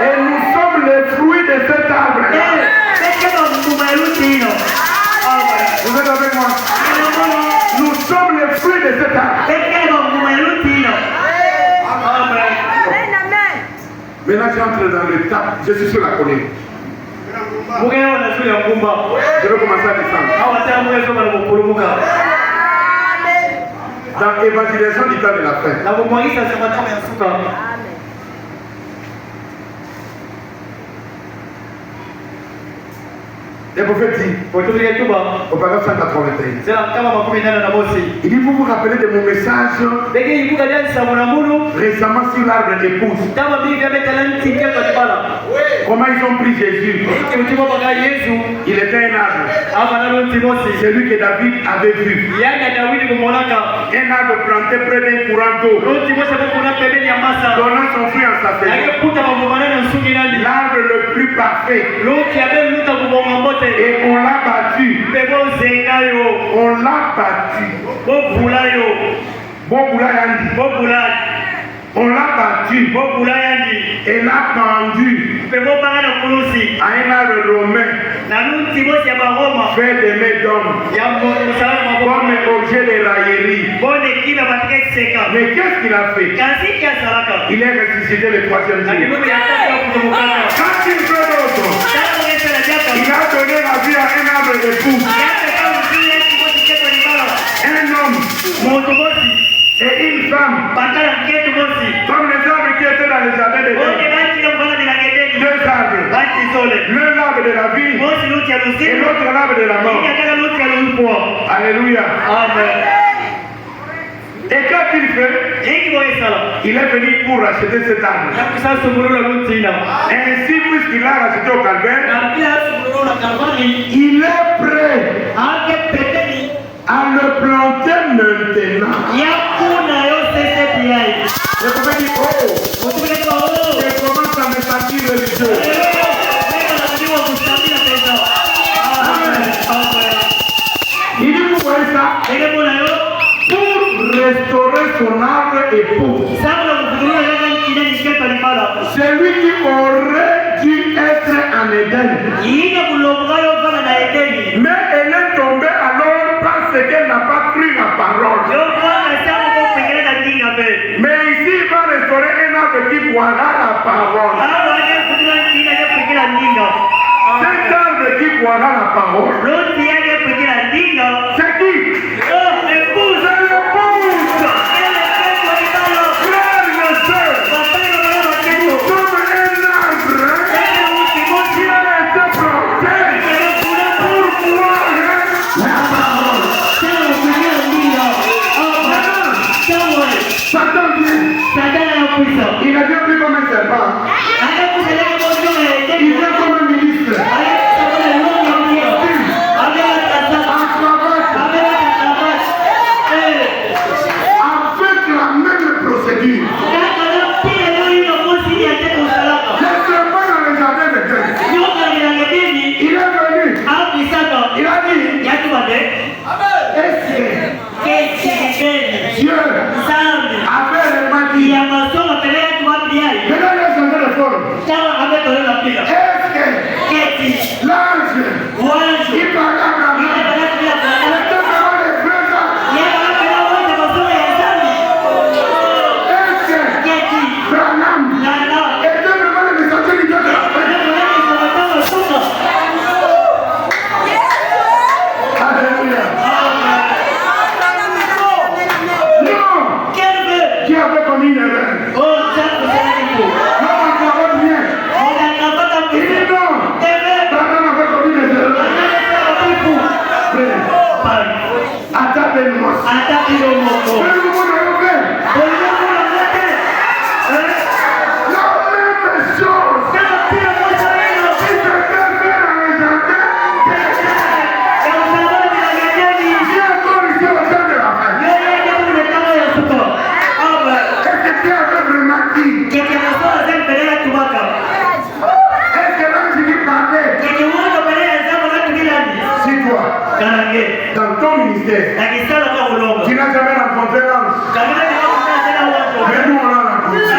Et nous sommes les fruits de cet arbre. Vous êtes avec moi? Nous sommes les fruits de cet arbre. Maintenant, j'entre dans l'étape. Je suis sur la colline. Je vais commencer à descendre. Dans l'évangélisation du temps de la fin. Le prophète dit, au paragraphe 181, il dit, vous vous rappelez de mon message récemment sur l'arbre d'épouse. Comment ils ont pris Jésus? Il était un arbre. C'est lui que David avait vu. Un arbre planté près d'un courant d'eau, donnant son fruit en sa saison. L'arbre le plus parfait. Et on l'a battu. On l'a battu. On l'a battu et l'a pendu à un arbre romain fait de mains d'homme comme objet de raillerie. Mais qu'est-ce qu'il a fait? Il est ressuscité le troisième jour. Quand il fait d'autre, il a donné la vie à un arbre d'épouse, un homme et une femme, comme les arbres qui étaient dans le jardin de Dieu. Deux arbres, l'un l'arbre de la vie et l'autre l'arbre de la mort. Alléluia. Et quand il fait, il est venu pour racheter cet arbre. Ainsi, puisqu'il a racheté au Calvaire, il est prêt à le planter maintenant. Le prophète dit, oh, je commence à me sentir religieux. Il dit, vous voyez ça? Pour restaurer son arbre époux, celui qui aurait dû être en Éden. Mais elle est tombée alors parce qu'elle n'a pas cru la parole. Mais ici, il va restaurer un arbre qui boira la parole. Cet arbre qui boira la parole, c'est qui? L'épouse. Frères et sœurs, nous sommes un arbre qui a été planté pour boire la parole. Satan vient. Il a bien pris comme un serpent. Il vient comme un ministre. dans ton ministère, tu n'as jamais rencontré l'ange. Mais nous, on l'a rencontré.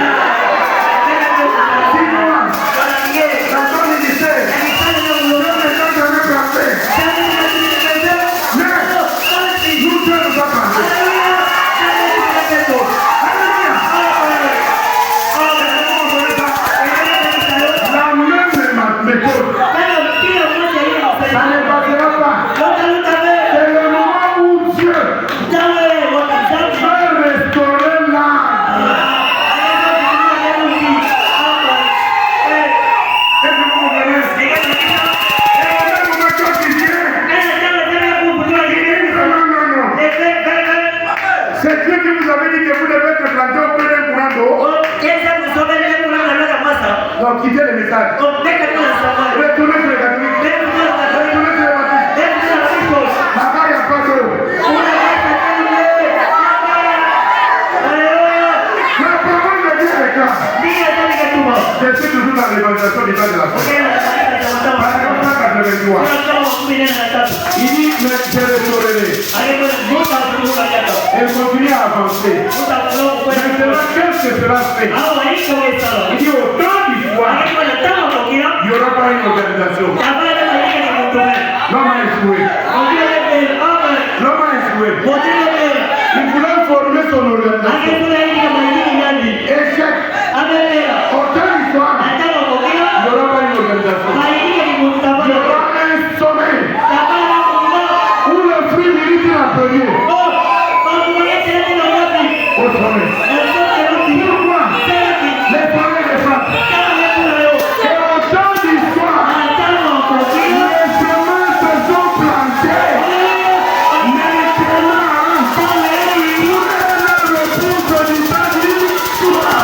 Dans ton ministère, Dieu ne t'a jamais frappé. Mais nous, Dieu nous a frappé. La même méthode. Ça ne passera pas. C'est le moment où Dieu va restaurer l'âme. Est-ce que vous comprenez? Et au même moment quand il vient, non. C'est Dieu qui vous avait dit que vous devez être planté au pied d'un courant d'eau. Donc quittez le message. Retournez sur les catholiques. Retournez sur les baptistes. Là-bas, il n'y a pas d'eau. La parole de Dieu est claire. Je suis toujours dans l'évangélisation du temps de la foi. Par exemple, 183. Il dit, mais je restaurerai. Elle continue à avancer. Maintenant, qu'est-ce que cela fait? Il dit, au temps du soir, il n'y aura pas une organisation. L'homme a échoué. L'homme a échoué. Il voulait former son organisation. Échec. Au temps du soir, il n'y aura pas une organisation. Il y aura un sommet où le fruit milite en premier. Au sommet. Pourquoi? Les premiers des femmes. Et au temps du soir, les semences se sont plantées. Maintenant, pour le retour du temps du soir.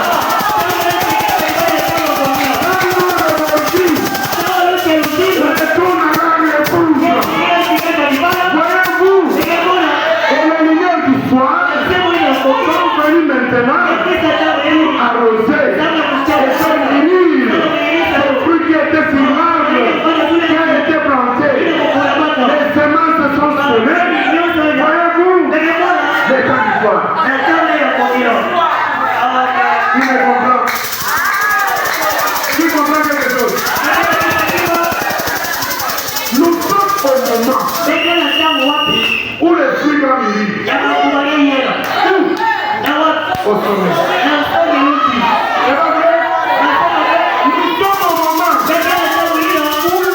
Maintenant, arroser, et faire mûrir le fruit qui était firmable, qui a été planté. Les semences se sont semées. Voyez-vous, les temps du soir. Qui me comprend? Qui comprend quelque chose? Nous sommes au moment où les fruits vont mûrir. Au sommet. Nous sommes au moment où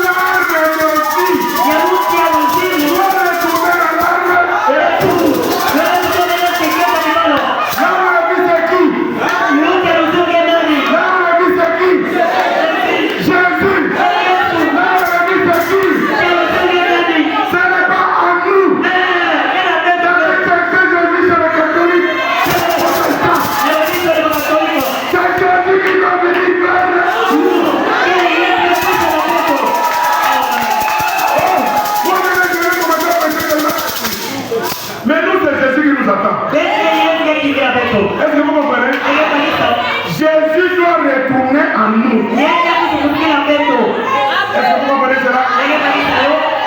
l'arbre est aussi. Doit retourner à l'arbre et tout. L'arbre c'est qui? L'arbre c'est qui? Jésus. L'arbre c'est qui? Ce n'est pas en nous. Dans le chrétien Jésus, c'est le catholique. Mais nous, c'est Jésus qui nous attend. Est-ce que vous comprenez? Jésus doit retourner en nous. Est-ce que vous comprenez cela?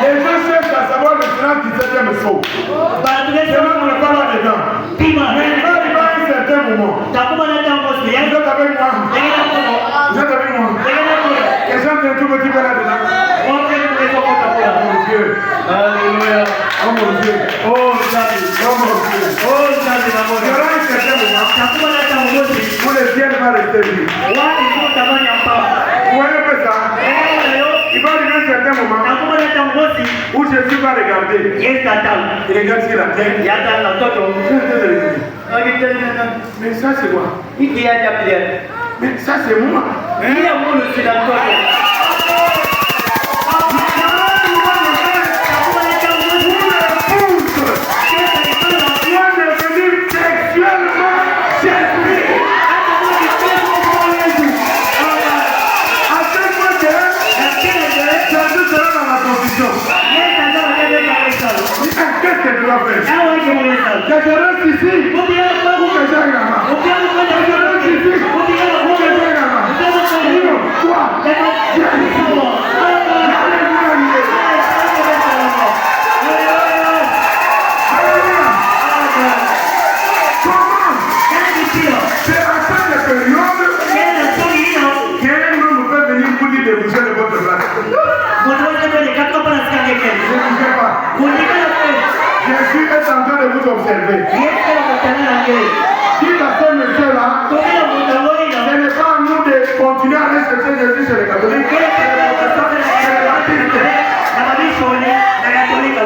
Les gens cherchent à savoir le final du 17e saut. C'est là qu'on n'est pas là dedans. Mais il va arriver à un certain moment. Vous êtes avec moi? Vous êtes avec moi? Les gens viennent tout petit peu là-dedans. Oh mon Dieu. Alléluia. Oh mon Dieu. Oh Jésus. Oh mon Dieu. Oh Jésus. Il y aura un certain moment où le ciel va rester vide. Vous voyez pas ça? Il va arriver un certain moment où Jésus va regarder. Il regarde sur la terre. Mais ça c'est quoi? Mais ça c'est moi. Qu'est-ce que tu vas faire? Que je reste ici ou que j'aille là-bas? Que je reste ici ou que j'aille là-bas? Dis-moi, toi, viens ici. bougez de votre place. Ne bougez pas. Jésus est en train de vous observer. Dites à ce monsieur-là, ce n'est pas à nous de continuer à respecter Jésus chez les catholiques.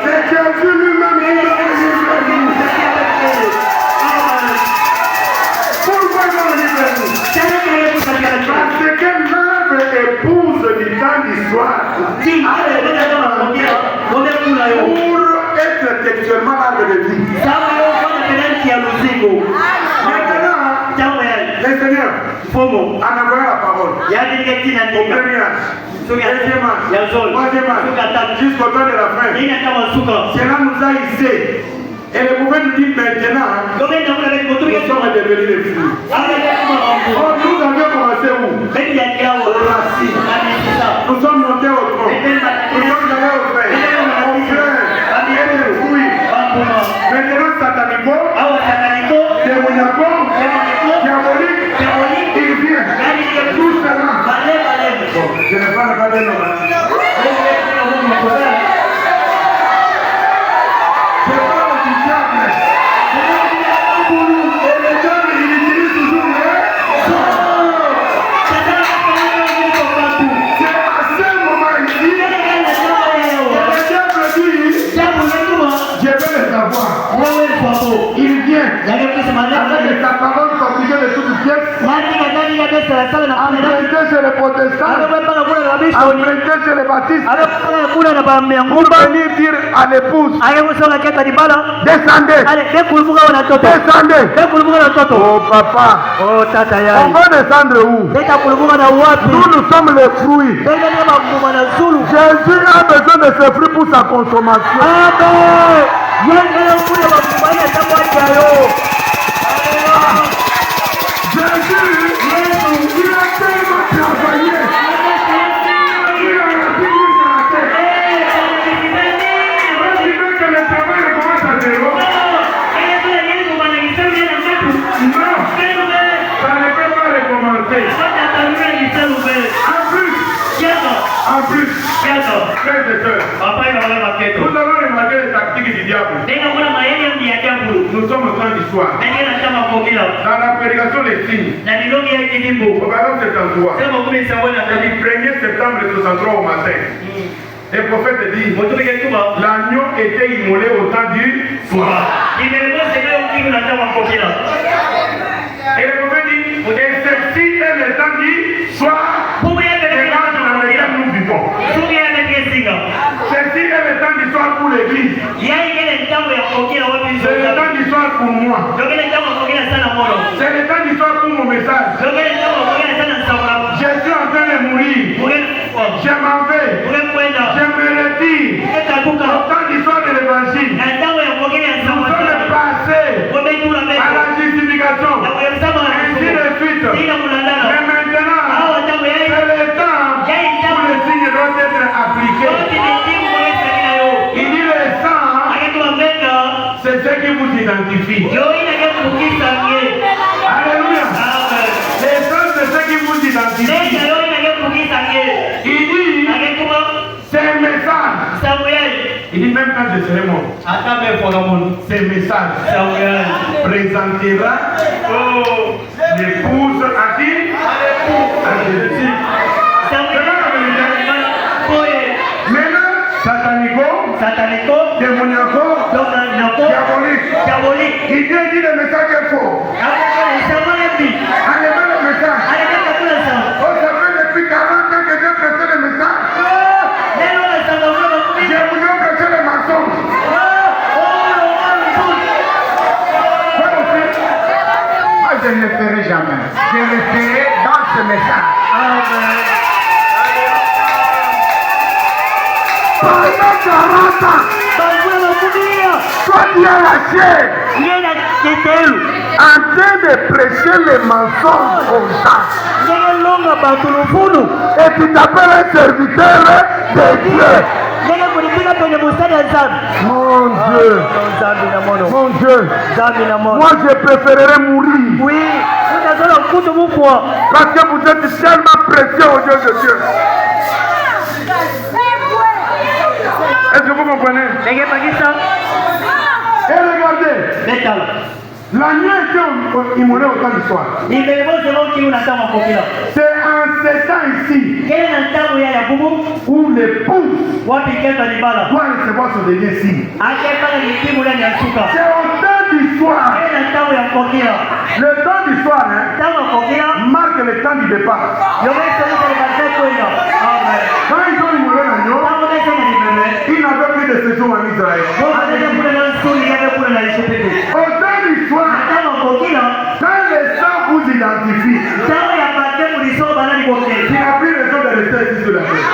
C'est Jésus lui-même qui va venir vers nous. Pourquoi il va venir vers nous? Parce que l'œuvre épouse du temps d'histoire. Pour être textuellement l'arbre de vie. Maintenant, les seigneurs, en envoyant la parole, au premier âge, deuxième âge, troisième âge, jusqu'au temps de la fin, cela nous a hissé. Et le pouvez nous dire maintenant, nous sommes devenus les fruits. Nous avions commencé où? Au racine. Nous sommes montés au tronc. Nous sommes allés au fer, au fleur, et les fruits. Maintenant, satanico, démoniaco, diabolique, il vient. Tout cela. Bon, je ne parle pas de nos il vient avec sa parole compliquée de toute pièce, emprunté chez les protestants, emprunté chez les baptistes, pour venir dire à l'épouse, descendez, descendez. Oh papa, on va descendre où? Nous sommes les fruits. Jésus a besoin de ses fruits pour sa consommation. Jésus, il a tellement travaillé. Il a rempli sa tête. Tu veux que le travail recommence à zéro? Non, ça ne peut pas recommencer. En plus, frères et sœurs, nous avons remarqué les tactiques du diable. Nous sommes au temps d'histoire. Dans la prédication des signes, regardons cet endroit. Le 1er septembre 63 au matin, le prophète dit, l'agneau était immolé au temps du soir. Et le prophète dit, et ceci est le temps du soir. Ceci est le temps d'histoire pour l'église. C'est le temps d'histoire pour moi. C'est le temps d'histoire pour mon message. Je suis en train de mourir. Je m'en vais. Je me retire. Au temps d'histoire de l'évangile. Nous sommes passés à la justification. Ainsi de suite. Mais maintenant, c'est le temps où les signes doivent être appliqués. Il dit le sang, c'est ce qui vous identifie. Alléluia. Le sang, c'est ce qui vous identifie. Il dit, c'est un message. Il dit même quand je serai mort, ces messages présentera l'épouse à qui? À Jésus. Maintenant, satanico, démoniaco, diabolique. Il dit le message est faux. Enlevez le message. Oh, ça fait depuis 40 ans que j'ai prêté le message. J'ai voulu prêter le mensonge. Moi, je ne le ferai jamais. Je le ferai dans ce message. Pendant 40 ans, toi tu as lâché en train de prêcher les mensonges aux gens. Et tu t'appelles un serviteur de Dieu. Mon Dieu, moi je préférerais mourir Parce que vous êtes tellement précieux aux yeux de Dieu. Est-ce que vous comprenez? Et regardez, l'agneau était immolé au temps du soir. C'est en ce temps ici où l'épouse doit recevoir son dernier signe. C'est au temps du soir. Le temps du soir marque le temps du départ. Quand ils ont immolé l'agneau, ils n'avaient plus de séjour en Israël. Au temps du soir, quand les gens vous identifient, il n'y a plus raison de rester ici sur la terre.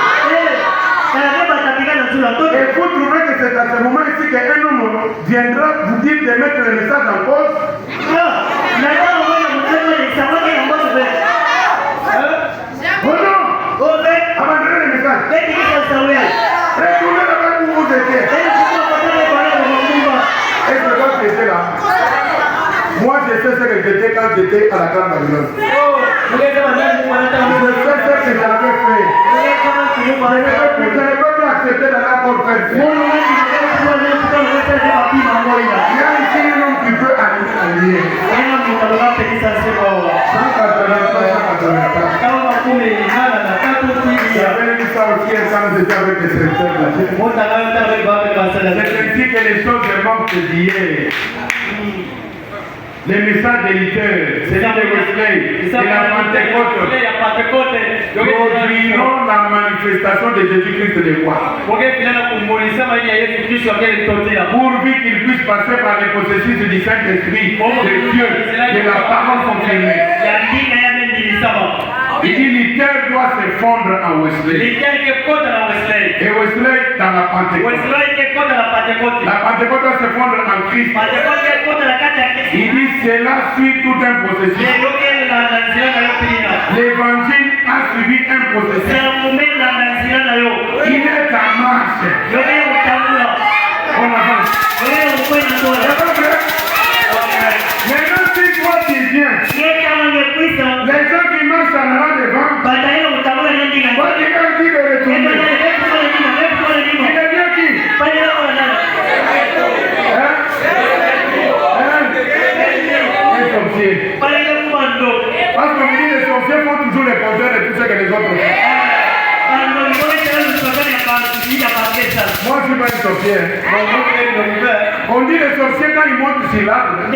Et vous trouvez que c'est à ce moment ici qu'un homme viendra vous dire de mettre le message en pause? Oh non! Abandonnez le message. Retournez là-bas où vous étiez. Est-ce que quand j'étais là? Moi, je sais ce que j'étais quand j'étais à la Grande Babylone. Je sais ce que j'avais fait. Je n'ai pas pu accepter d'aller pour faire ça. Il y a ici un homme qui veut allier. J'avais dit ça aussi quand j'étais avec les secrétaires de la Chine. C'est ainsi que les choses manquent d'hier. Les messages d'éditeurs, c'est de Wesley, c'est la Pentecôte, produiront la manifestation de Jésus-Christ de quoi? Pourvu qu'il puisse passer par les processus du Saint-Esprit de Dieu, de la parole confirmée. Il dit l'Éther doit se fondre en Wesley. Et Wesley dans la Pentecôte. La Pentecôte doit se fondre en Christ. Il dit cela suit tout un processus. L'évangile a suivi un processus. Il est en marche. On avance. Maintenant, si toi tu viens, les gens qui marchent en allant devant, toi tu as dit de retourner. Il devient qui? Un sorcier. Parce qu'on dit les sorciers font toujours les contraires de tout ce que les autres font. Moi je suis pas une sorcière. On dit les sorciers quand ils montent sur l'arbre. Au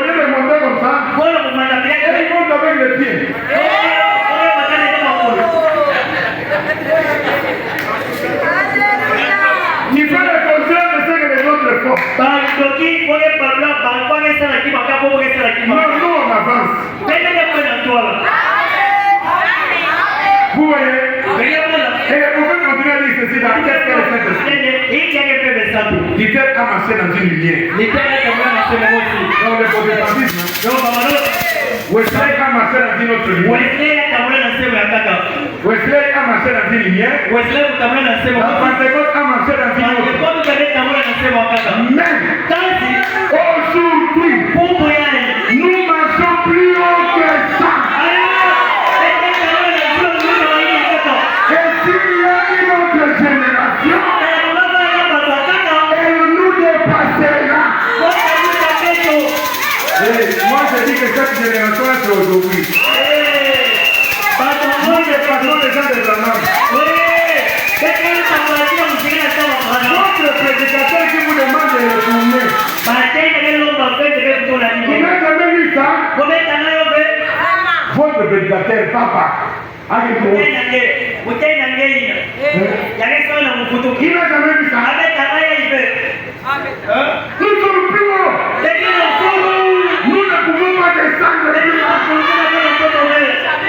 lieu de monter comme ça, et ils montent avec les pieds. Il fait le contraire de ce que les autres font. Non, nous on avance. Vous voyez? Et vous pouvez continuer à dire ceci dans qu'est-ce que le Saint-Esprit? L'Éther a marché dans une lumière. Dans le protestantisme, Wesley a marché dans une autre lumière. Wesley a marché dans une lumière. La Pentecôte a marché dans une autre. Mais aujourd'hui, nous marchons plus haut que ça. Et s'il y a une autre génération, elle nous dépassera. Et moi je dis que cette génération c'est aujourd'hui. Nous dépassons les gens de Branham. Votre prédicateur qui vous demande de retourner. Vous n'avez jamais vu ça? Votre prédicateur, papa. Qui n'a jamais vu ça? Nous sommes plus hauts. Nous ne pouvons pas descendre plus haut.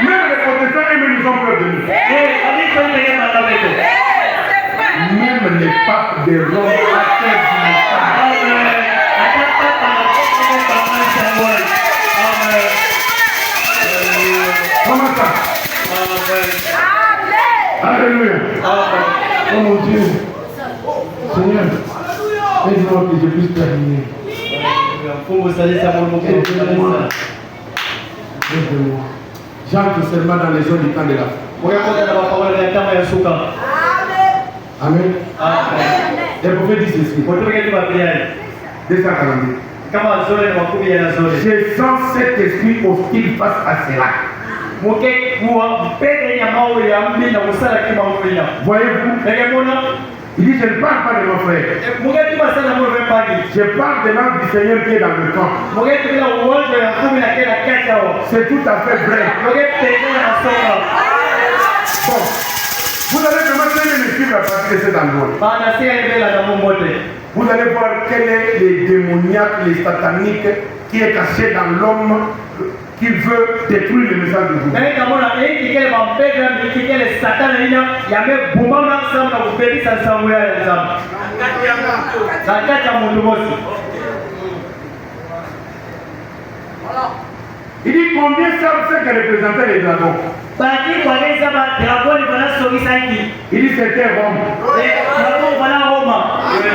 Même les protestants ils nous ont peur de nous. Même les papes de Rome acceptent du message. Comment ça? Alléluia. Oh mon Dieu. Seigneur, aide-moi que je puisse terminer. Aide-moi J'entre seulement dans les zones du temps de la fin. Amen. Et vous pouvez dire ceci. 242. Je sens cet esprit hostile face à cela. Voyez-vous? Il dit, je ne parle pas de mon frère. Je parle de l'âme du Seigneur qui est dans le camp. C'est tout à fait vrai. Bon, vous allez vraiment bien me suivre à partir de cet endroit. Vous allez voir quel est le démoniaque, les sataniques qui est caché dans l'homme qui veut détruire le message de vous. Il dit combien savent ceux qui représentaient les dragons? Il dit c'était Rome.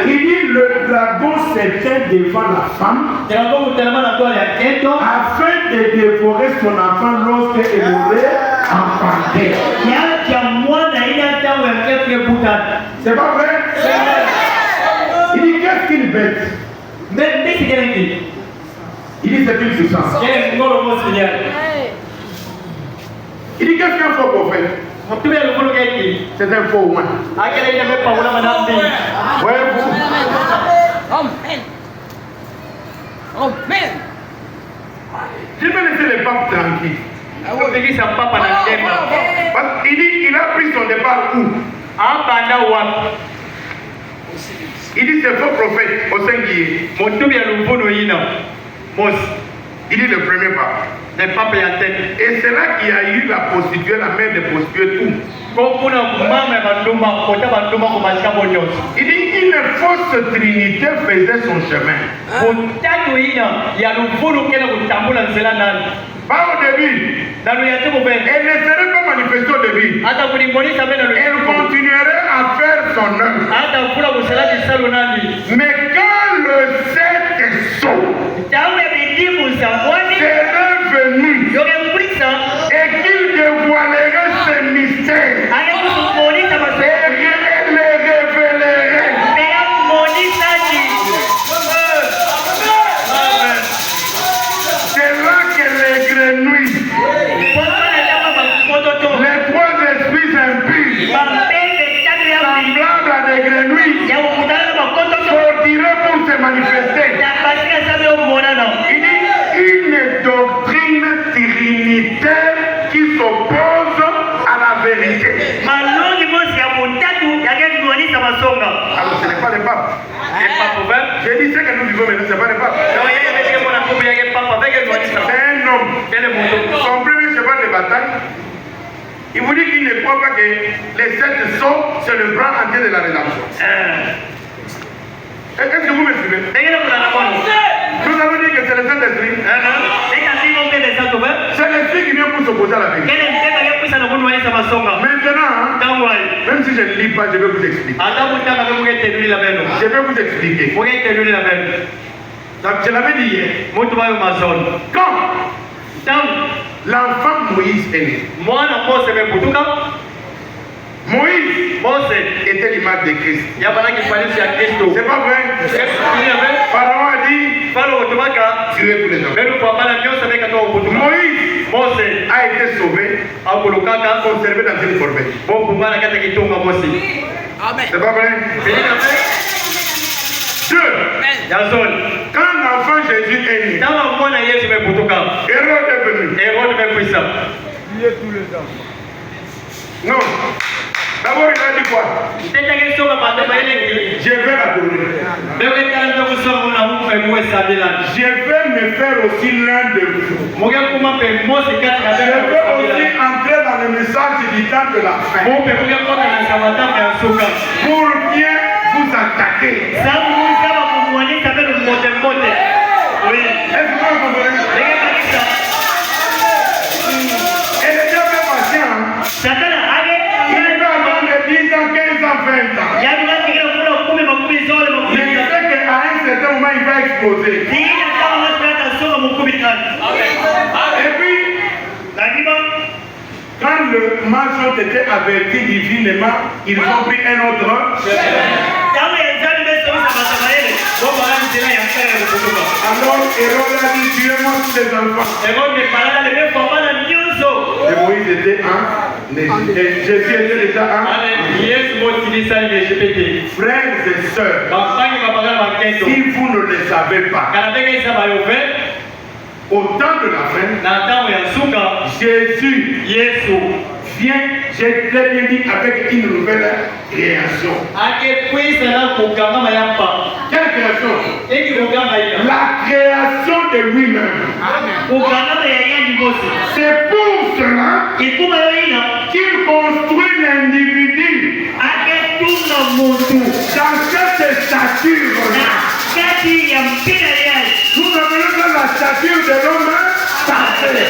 Il dit le dragon s'était devant la femme afin de dévorer son enfant lorsqu'elle aurait enfanté. C'est pas vrai? Il dit qu'est-ce qu'une bête? Il dit c'est une puissance. Il dit qu'est-ce qu'un faux prophète? C'est un faux oin. Voyez-vous? Je vais laisser les papes tranquilles. Parce qu'il dit il a pris son départ où? Il dit c'est faux prophète au Saint-Guy. Il dit le premier pape. Et c'est là qu'il a eu la prostituée, la mère de prostituée, tout. Il dit une fausse trinité faisait son chemin. Pas au début. Elle ne serait pas manifestée au début. Elle continuerait à faire son œuvre. Mais quand le Saint-Esprit serait venu et qu'il dévoilerait ses mystères et les révélerait. C'est là que les grenouilles, les trois esprits impurs, semblables à des grenouilles, sortiraient pour se manifester. Il dit une doctrine trinitaire qui s'oppose à la vérité. Alors ce n'est pas le pape. J'ai dit ce que nous vivons maintenant, ce n'est pas le pape. C'est un homme. Son premier cheval de bataille, il vous dit qu'il ne croit pas que les 7 sauts, c'est le bras entier de la rédemption. Est-ce que vous me suivez? Nous allons dire que c'est le Saint-Esprit. C'est l'Esprit qui vient pour s'opposer à la vérité. Maintenant, même si je ne lis pas, je vais vous expliquer. Je vais vous expliquer. Je l'avais dit hier. Quand l'enfant Moïse est né, Moïse était l'image de Christ. C'est pas vrai? Pharaon a dit tuez tous les hommes. Moïse a été sauvé, conservé dans une corbeille. C'est pas vrai? Deux. Quand l'enfant Jésus est né, Hérode est venu. Tuer tous les hommes. Non. D'abord, il a dit quoi? Je vais l'adorer. Je vais me faire aussi l'un de vous. Je vais aussi entrer dans le message du temps de la fin. Pour bien vous attaquer. Est-ce que vous comprenez? Elle est déjà bien patient. Il peut attendre 10 ans, 15 ans, 20 ans. Mais il sait qu'à un certain moment, il va exploser. Et puis, quand le mage ont été avertis divinement, ils ont pris un autre. Alors Hérode a dit, tuez-moi tous les enfants. Et Moïse était un, et Jésus était déjà un. Frères et sœurs, si vous ne le savez pas, au temps de la fin, Jésus vient, j'ai très bien dit, avec une nouvelle création. Quelle création? La création de lui-même. C'est pour cela qu'il construit l'individu dans cette stature-là. Nous appelons la stature de l'homme parfait.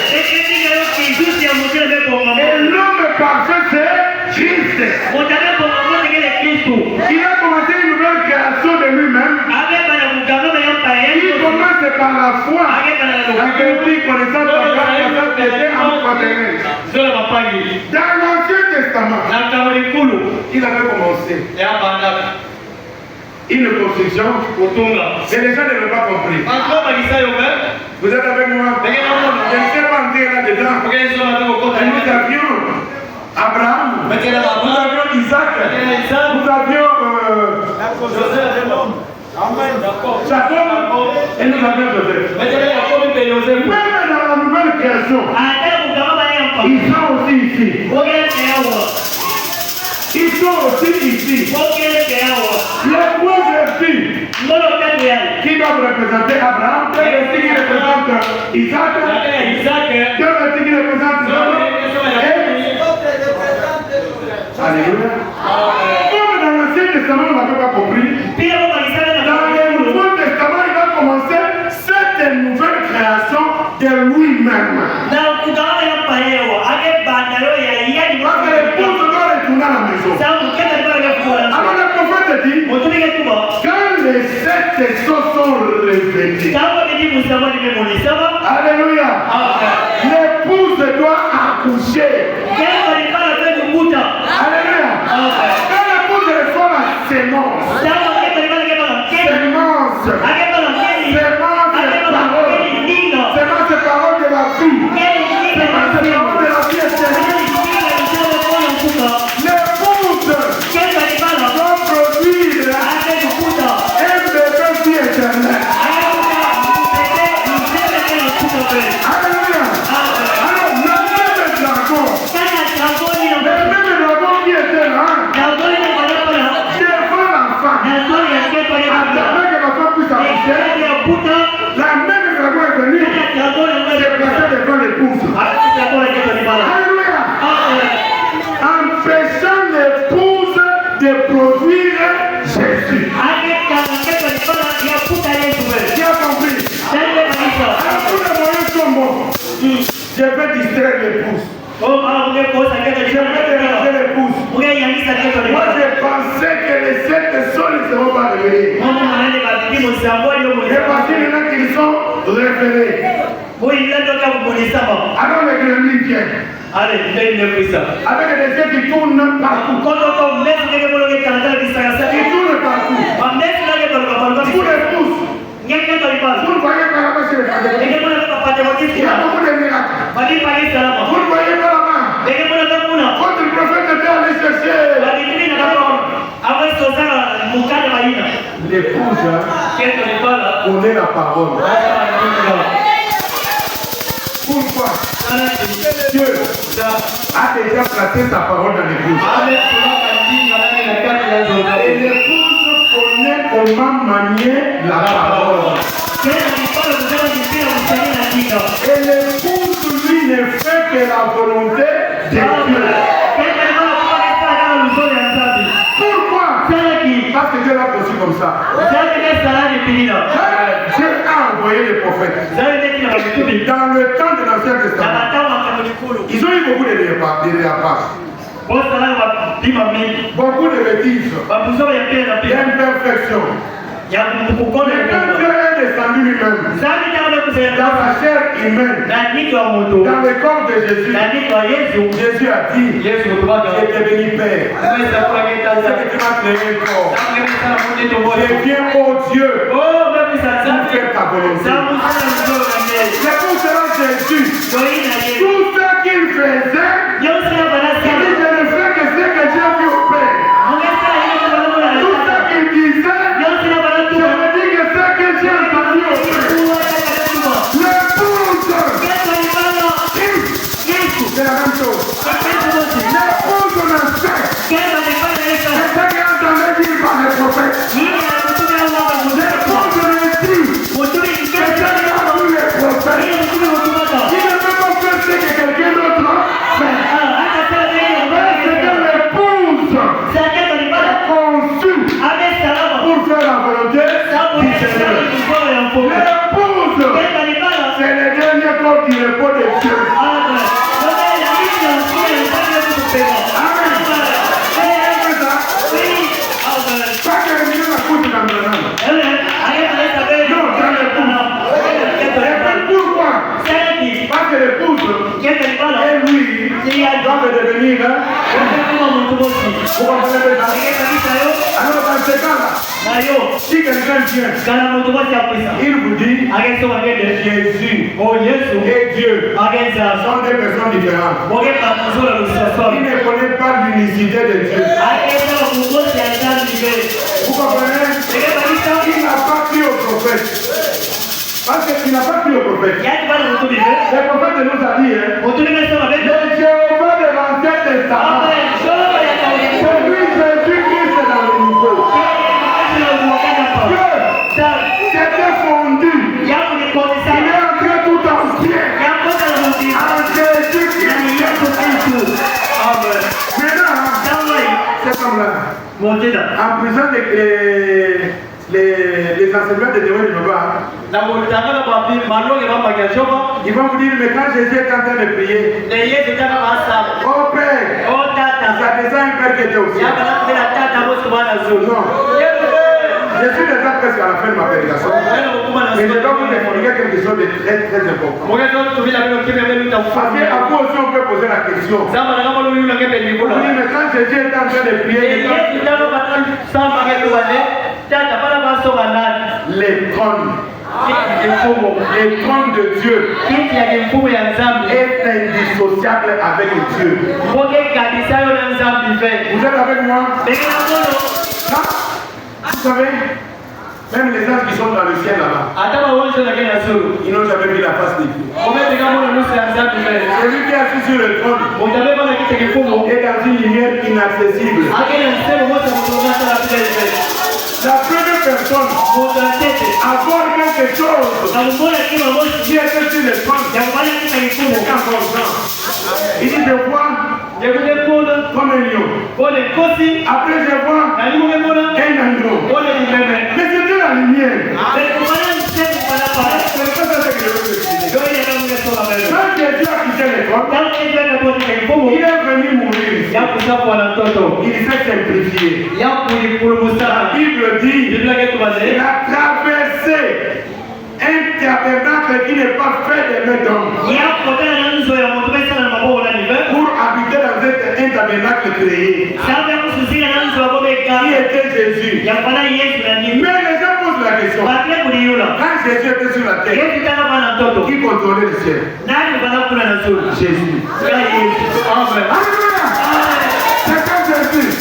Et l'homme parfait, c'est Christ. Il a commencé une nouvelle création de lui-même. Il commence par la foi. La vérité connaissance de la grâce qui était en fraternel. Dans l'Ancien Testament, il avait commencé une construction, mais les gens n'avaient pas compris. Vous êtes avec moi? Je ne sais pas entrer là-dedans. Nous avions Abraham, nous avions Isaac, nous avions Jacob, et nous avions Joseph. Même dans la nouvelle création, ils sont aussi ici. Ils sont aussi ici. Les trois filles qui doivent représenter Abraham, deux vertus qui représentent Isaac, deux vertus qui représentent Jacob. Alléluia. Comme dans l'Ancien Testament, on n'avait pas compris. Dans le Nouveau Testament, il va commencer cette nouvelle création de lui-même. Parce que l'épouse doit retourner à la maison. Alors le prophète dit, quand les sept sceaux sont revêtus, alléluia, l'épouse doit accoucher. Alléluia. Quand l'épouse reçoit la sémence, parole de la vie, parole de la vie éternelle. L'épouse doit produire un bébé vie éternelle. Alléluia. Alors, le même dragon qui était là, devant la femme, avant que la femme puisse accoucher, la même dragon est venue, s'est placé devant l'épouse. Alléluia. Empêchant l'épouse de produire Jésus. Qui a compris? Alors, tous les moyens sont bons. Je vais distraire l'épouse. Je vais déranger l'épouse. Moi, je pensais que les sept seuls ne seront pas révélés. Et parce qu'il y en a qui sont révélés. Alors, le gremlin vient. Avec des yeux qui tournent partout. Qui tournent partout. Vous les poussent. Vous ne voyez pas là-bas sur les pâtés. Il y a beaucoup de miracles. Vous ne voyez pas là-bas. Votre prophète était allé chercher. L'épouse connaît la parole. Pourquoi? Dieu a déjà placé sa parole dans l'épouse. Et l'épouse connaît comment manier la parole. Et l'épouse, lui, ne fait que la volonté de Dieu. Pourquoi? Parce que Dieu l'a conçu comme ça. Dieu a envoyé les prophètes. Dans le temps de l'Ancien Testament, ils ont eu beaucoup de dérapages. Beaucoup de bêtises. D'imperfections. quand Dieu est descendu lui-même dans sa chair humaine, dans le corps de Jésus, Jésus a dit, j'ai devenu Père. C'est que tu m'as créé un corps. Je viens au Dieu pour faire ta volonté. C'est pour cela Jésus, tout ce qu'il faisait, il dit, je ne fais que ce que Dieu dit au Père. Tout ce qu'il disait, je me dis que ce que j'ai entendu au Père. L'épouse, c'est la même chose. L'épouse ne fait que ce qu'il entendait dire par les prophètes. L'épouse ne dit que ce qu'il a vu les prophètes. Il ne peut pas faire ce que quelqu'un d'autre fait. C'est que l'épouse est conçue pour faire la volonté du Seigneur. L'épouse, c'est le dernier corps du repos de Dieu. Pas que le Dieu la pousse dans le nom. Non, dans l'épouse. Pourquoi? Parce que l'épouse et lui doivent devenir. Vous comprenez ça? Alors dans ce cas-là, si quelqu'un vient, il vous dit Jésus et Dieu sont des personnes différentes. Il ne connaît pas l'unicité de Dieu. Vous comprenez? Il n'a pas cru au prophète. Parce qu'il n'a pas cru au prophète. Le prophète nous a dit, le Jéhovah de l'Ancien Testament, c'est lui Jésus-Christ dans le niveau. Dieu s'était fondu. Il est entré tout entier en Jésus-Christ. Maintenant, c'est comme là. En prison, les enseignements de Dieu, ils vont vous dire, mais quand Jésus est en train de prier, oh Père, ça descend un Père qui était au ciel. Non. Je suis déjà presque à la fin de ma prédication, mais je dois vous expliquer quelque chose de très très important. Parce qu'à vous aussi on peut poser la question. Vous dites, mais quand Jésus est en train de prier, les trônes de Dieu est indissociable avec Dieu. Vous êtes avec moi? Non? Vous savez, même les anges qui sont dans le ciel là-bas, ils n'ont jamais vu la face de Dieu. Celui qui est assis sur le trône est dans une lumière inaccessible. La première personne à voir quelque chose qui était sur le trône, c'est encore ça. Il dit, je vois comme un lion. Après, je vois un agneau. Mais c'était la lumière. Quand Jésus a quitté le trône, il est venu mourir. Il s'est simplifié. La Bible dit qu'il a traversé un tabernacle qui n'est pas fait de mains d'homme pour habiter dans un tabernacle créé qui était Jésus. Mais les gens posent la question, quand Jésus était sur la terre, qui contrôlait le ciel? Jésus. Alléluia. C'est comme Jésus.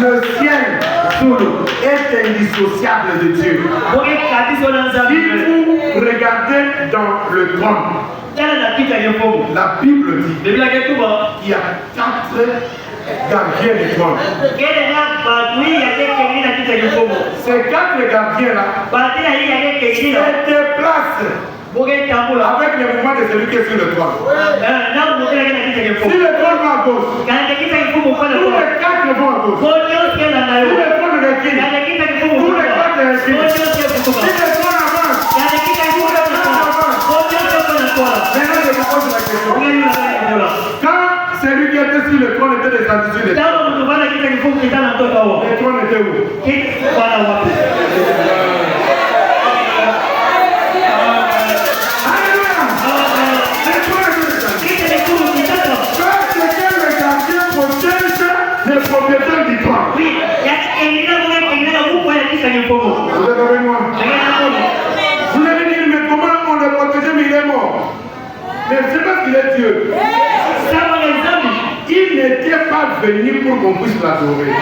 Le ciel est indissociable de Dieu. Si vous regardez dans le trône, la Bible dit qu'il y a 4 gardiens du trône. Ces 4 gardiens-là se déplacent avec le mouvement de celui qui est sur le trône. Si le trône va à gauche, tous les 4 vont à gauche. Si le trône recule, tous les 4 reculent. Si le trône avance, tous les 4 avancent. Maintenant, je vous pose la question. Quand celui qui était sur le trône était descendu sur le trône, trône était où? Le propriétaire du toit. Oui, vous êtes avec moi? Vous allez dire, mais comment on le protégeait, mais il est mort? Mais c'est parce qu'il est Dieu. Il n'était pas venu pour qu'on puisse l'adorer.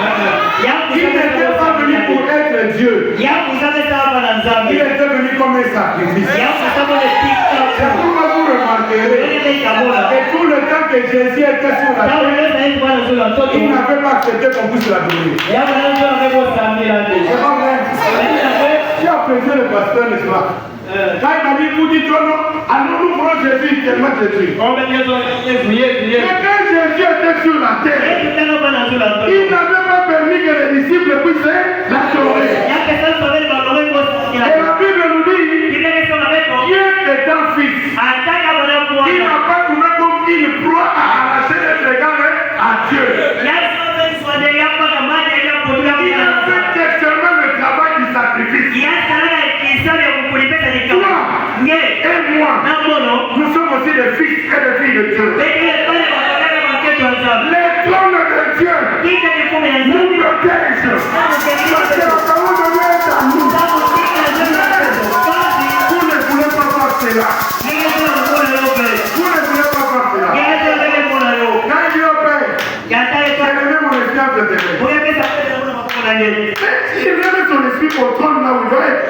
Il n'était pas venu pour être Dieu. Il était venu comme un sacrifice. C'est pourquoi vous remarquerez que tout le temps que Jésus était sur la terre, il n'avait pas accepté qu'on puisse l'adorer. C'est pas vrai. J'ai apprécié le pasteur, n'est-ce pas? Quand il m'a dit, vous dites non, alors nous prenons Jésus, tellement Jésus. Mais quand Jésus était sur la terre, il n'avait pas permis que les disciples puissent l'adorer. Et la Bible nous dit, Dieu est un fils. Il n'a pas tourné comme une proie à arracher les regards à Dieu. Il a fait extrêmement le travail du sacrifice. Toi et moi, nous sommes aussi des fils et des filles de Dieu. Les trônes de Dieu nous protègent. Parce que la parole de Dieu est à nous. Vous ne voulez pas voir cela. Vous ne voulez pas voir cela. Quand il dit au Père, j'ai levé mon esprit entre tes mains. Il lève son esprit au trône là où il doit être.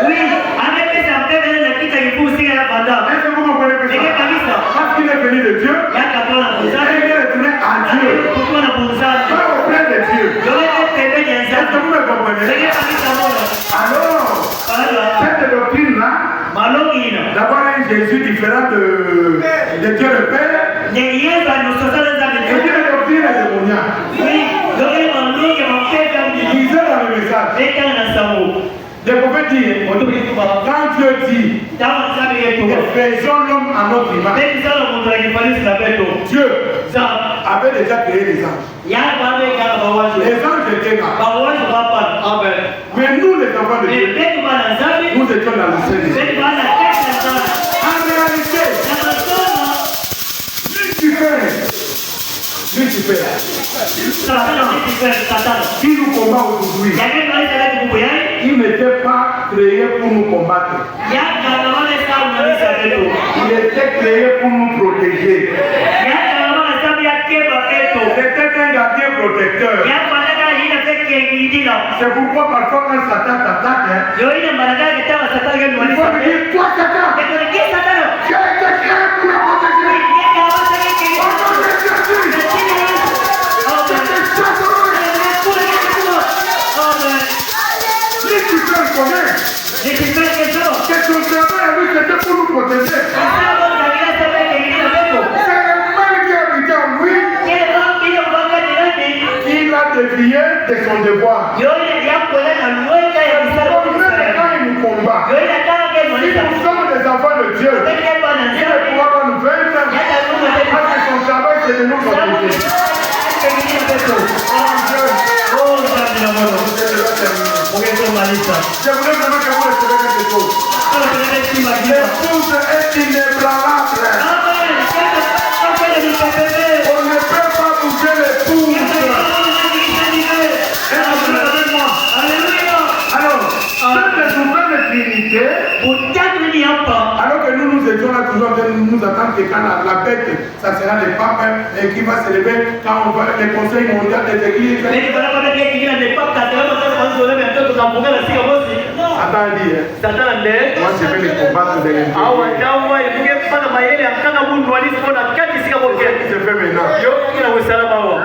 Est-ce que vous comprenez que ça? Parce qu'il est venu de Dieu, et il est retourné à Dieu. Pas auprès de Dieu. Est-ce que vous me comprenez? Alors, cette doctrine-là, d'avoir un Jésus différent de Dieu le Père, et une doctrine démoniaque. Il disait dans le message, je pouvais dire, quand Dieu dit, faisons l'homme à notre image, Dieu avait déjà créé les anges. Les anges étaient là. Mais nous, les enfants de Dieu, nous étions dans le ciel. En réalité, Lucifer, qui nous combat aujourd'hui, il n'était pas créé pour nous combattre. Il était créé pour nous protéger. C'était un gardien protecteur. C'est pourquoi parfois quand Satan t'attaque, il faut dire, toi Satan, tu as été créé pour me protéger. Que ton travail à lui c'était pour nous protéger. C'est le mal qui habitait en lui. Il a dévié de son devoir. Quand il nous combat, si nous sommes des enfants de Dieu, il ne pourra pas nous vaincre parce que son travail c'est de nous protéger. Je voulais vraiment que vous recevez quelque chose. L'épouse est inébranlable. On ne peut pas bouger l'épouse. Alors, cette nouvelle trinité, alors que nous étions là toujours en train de nous attendre que quand la bête, ça sera le pape qui va se lever, quand on va le conseil mondial des églises. Satan dit, moi je vais les combattre de l'intérieur. Qu'est-ce qui se fait maintenant?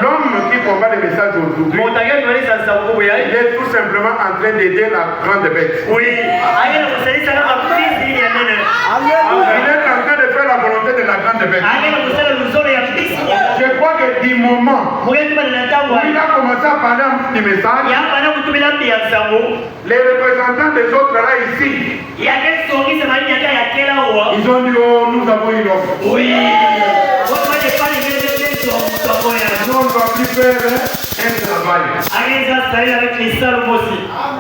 L'homme qui combat les messages aujourd'hui, il est tout simplement en train d'aider la grande bête. Oui. Il est en train de faire la volonté de la grande bête. Je crois que du moment où il a commencé à parler du message, les représentants des autres là ici, ils ont dit, oh, nous avons une offre. Oui. Nous, on ne va plus faire un travail. travail.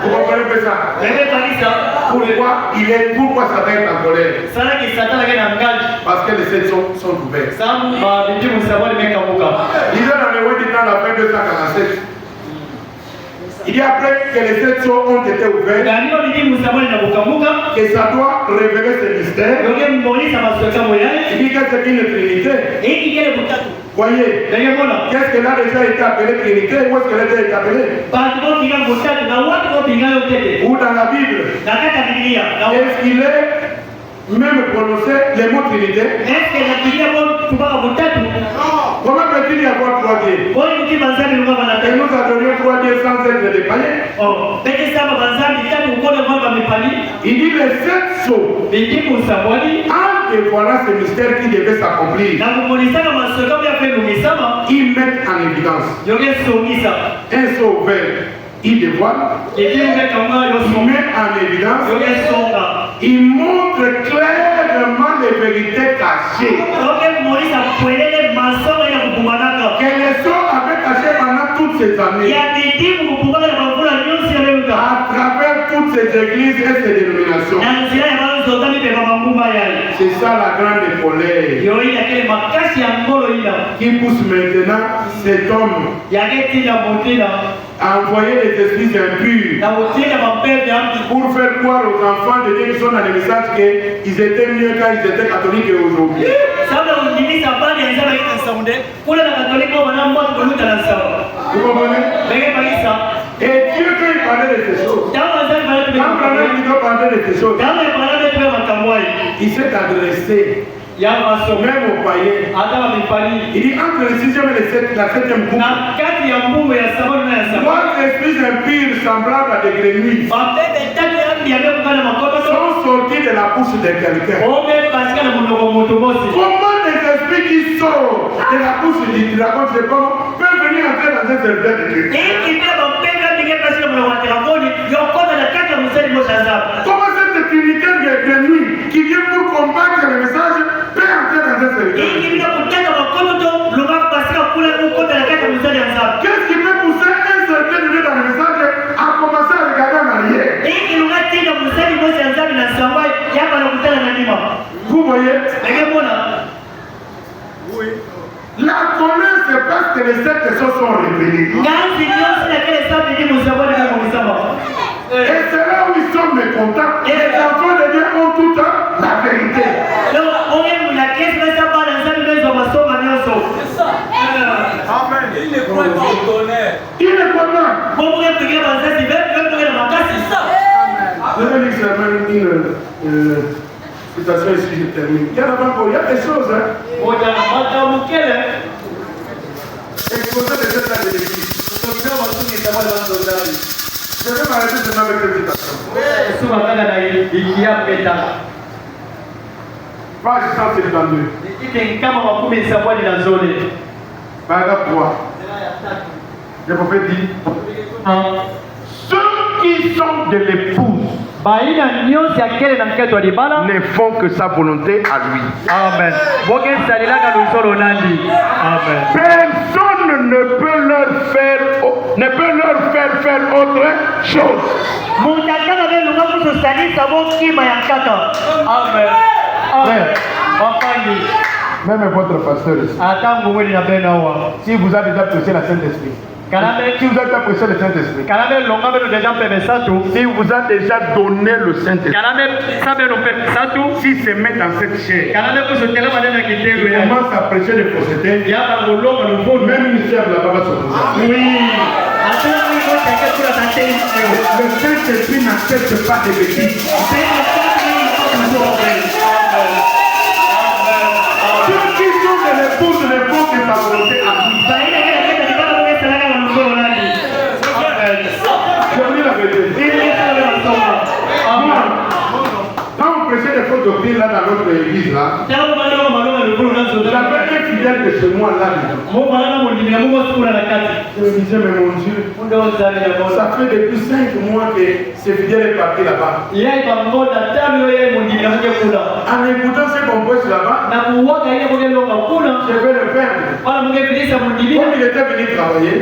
Vous comprenez pas ça? Pourquoi Satan est en colère? Parce que les sept sont ouverts. Lisez dans le Word du temps, la fin 247. Il dit après que les sept sceaux ont été ouverts, que ça doit révéler ce mystère. Il dit que c'est une trinité. Voyez, qu'est-ce qu'elle a déjà été appelée trinité? Où est-ce qu'elle a déjà été appelée? Ou dans la Bible. Est-ce qu'il est même prononcé les mots trinité? Comment peut-il y avoir 3 dieux? Et nous adorions 3 dieux sans être des païens. Il dit les 7 sceaux en dévoilant ce mystère qui devait s'accomplir. Ils mettent en évidence un sceau ouvert. Il dévoile, il met en évidence, il montre clairement les vérités cachées. Que les sceaux avaient caché pendant toutes ces années. À travers toutes ces églises et ces dénominations. C'est ça la grande colère qui pousse maintenant cet homme à envoyer les esprits impurs pour faire croire aux enfants de Dieu qui sont dans le message qu'ils étaient mieux quand ils étaient catholiques aujourd'hui. Vous comprenez? Et Dieu, quand il parlait de ces choses, il s'est adressé même aux païens. Il dit entre le 6e et la 7e coupe, 3 esprits impurs semblables à des grenouilles sont sortis de la bouche de quelqu'un. Comment des esprits qui sortent de la bouche du dragon peuvent venir entrer dans un serviteur de Dieu? Comment cette unité de grenouilles qui vient pour combattre le message peut entrer dans un serviteur de Dieu? Qu'est-ce qui peut pousser un serviteur de Dieu dans le message à commencer à regarder en arrière? Vous voyez? Oui. La colère, c'est parce que les sept choses sont révélées. Et c'est là où ils sont mécontents. Et les enfants de Dieu ont tout le temps la vérité. Amen. Il ne croit pas au tonnerre. Il ne croit pas. Je vais lire seulement une citation ici, je termine. Il y a des choses, hein. Exposé de cette année de l'église. Je vais m'arrêter seulement avec cette citation. Page 172. Paragraphe 3. Le prophète dit ceux qui sont de l'épouse ne font que sa volonté à lui. Amen. Personne ne peut leur faire autre chose. Amen. Même votre pasteur ici. Si vous avez déjà prêché la Saint-Esprit. Si vous avez déjà prêché le Saint-Esprit. Si vous avez déjà donné le Saint-Esprit. S'il se met dans cette chair. Il commence à prêcher des faussetés. Même une chair là-bas va se poser. Oui. Le Saint-Esprit n'accepte pas de bêtises. Ceux qui sont de l'épouse ne font que sa volonté à lui. Je dis la vérité. Quand on prêchait des fausses doctrines là dans notre église là, J'avais un fidèle de chez moi là-dedans. Je me disais, mais mon Dieu, ça fait depuis 5 mois que ce fidèle est parti là-bas. En écoutant ce qu'on pose là-bas, je vais le perdre. Comme il était venu travailler,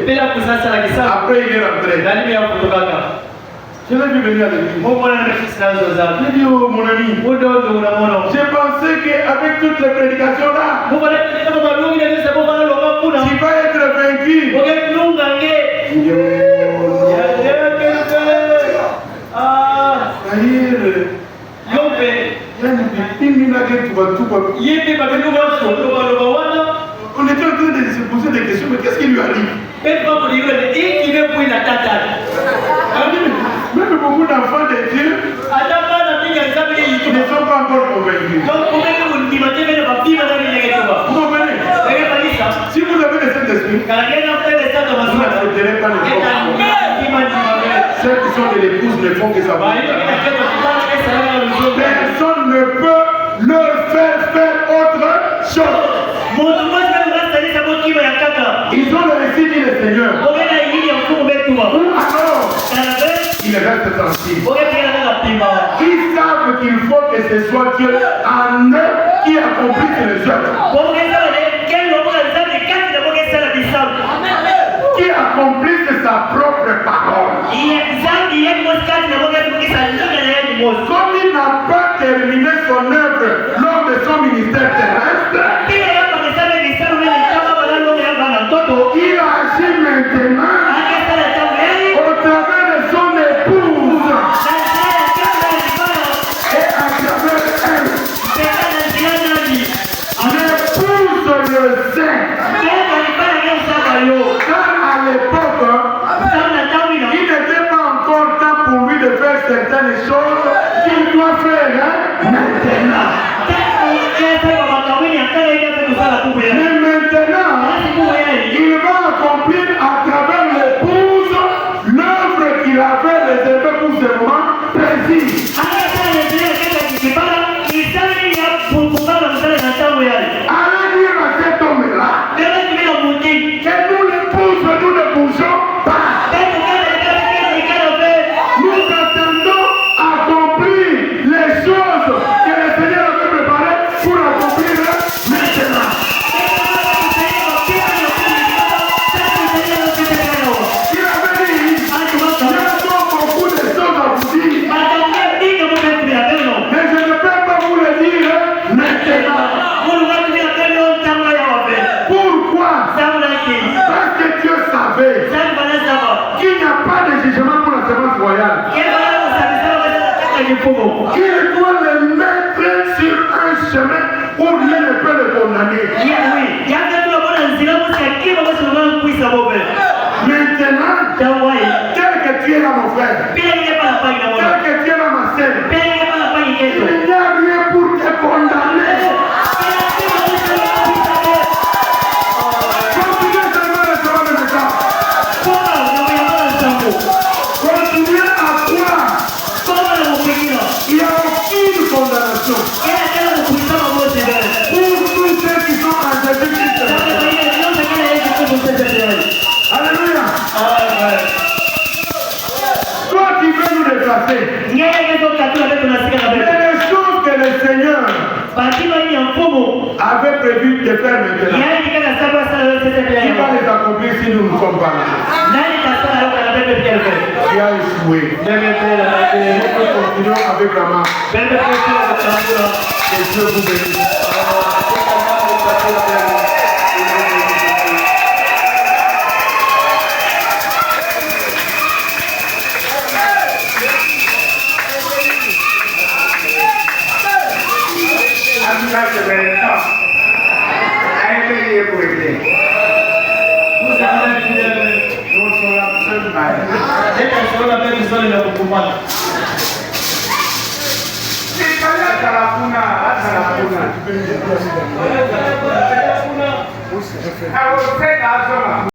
après il est rentré. Je l'ai vu venir avec lui. J'ai dit, oh mon ami, j'ai pensé qu'avec toutes les prédications là, tu vas être vaincu. On était en train de se poser des questions, mais qu'est-ce qui lui arrive? Même beaucoup d'enfants de Dieu ne sont pas encore convaincus. Vous comprenez? Si vous avez le Saint-Esprit, vous n'accepterez pas les choses. Ceux qui sont de l'épouse ne font que ça. Personne ne peut leur faire autre chose. Ils ont le récit du Seigneur. Ils restent tranquilles. Ils savent qu'il faut que ce soit Dieu en eux qui accomplisse les œuvres. Qui accomplisse sa propre parole. Comme il n'a pas terminé son œuvre lors de son ministère terrestre, il agit maintenant au travers de son épouse et à travers elle. L'épouse le sait. Car à l'époque, il n'était pas encore temps pour lui de faire certaines choses qu'il doit faire maintenant. Mais maintenant, il va accomplir à travers l'épouse l'œuvre qu'il avait réservée pour ce moment précis. Allez dire à cet homme-là que nous l'épouse, nous ne bougeons pas. Nous attendons accomplir les choses que le Seigneur avait préparées pour accomplir maintenant. Il avait dit, j'ai encore beaucoup de choses à vous dire, mais je ne peux pas vous le dire maintenant. Pourquoi? Parce que Dieu savait qu'il n'y a pas de jugement pour la sémence royale. Il doit le mettre sur un chemin où rien ne peut le condamner. Maintenant, tel que tu es là, mon frère, tel que tu es là, ma sœur, il n'y a rien pour te condamner. Continuez seulement de faire le message. Continuez à croire. Il n'y a aucune condamnation pour tous ceux qui sont en Jésus-Christ. Alléluia. Toi qui veux nous déplacer, mais les choses que le Seigneur avait prévu de faire maintenant, qui va les accomplir si nous ne sommes pas là? Qui a échoué. Nous continuons avec la main. Que Dieu vous bénisse.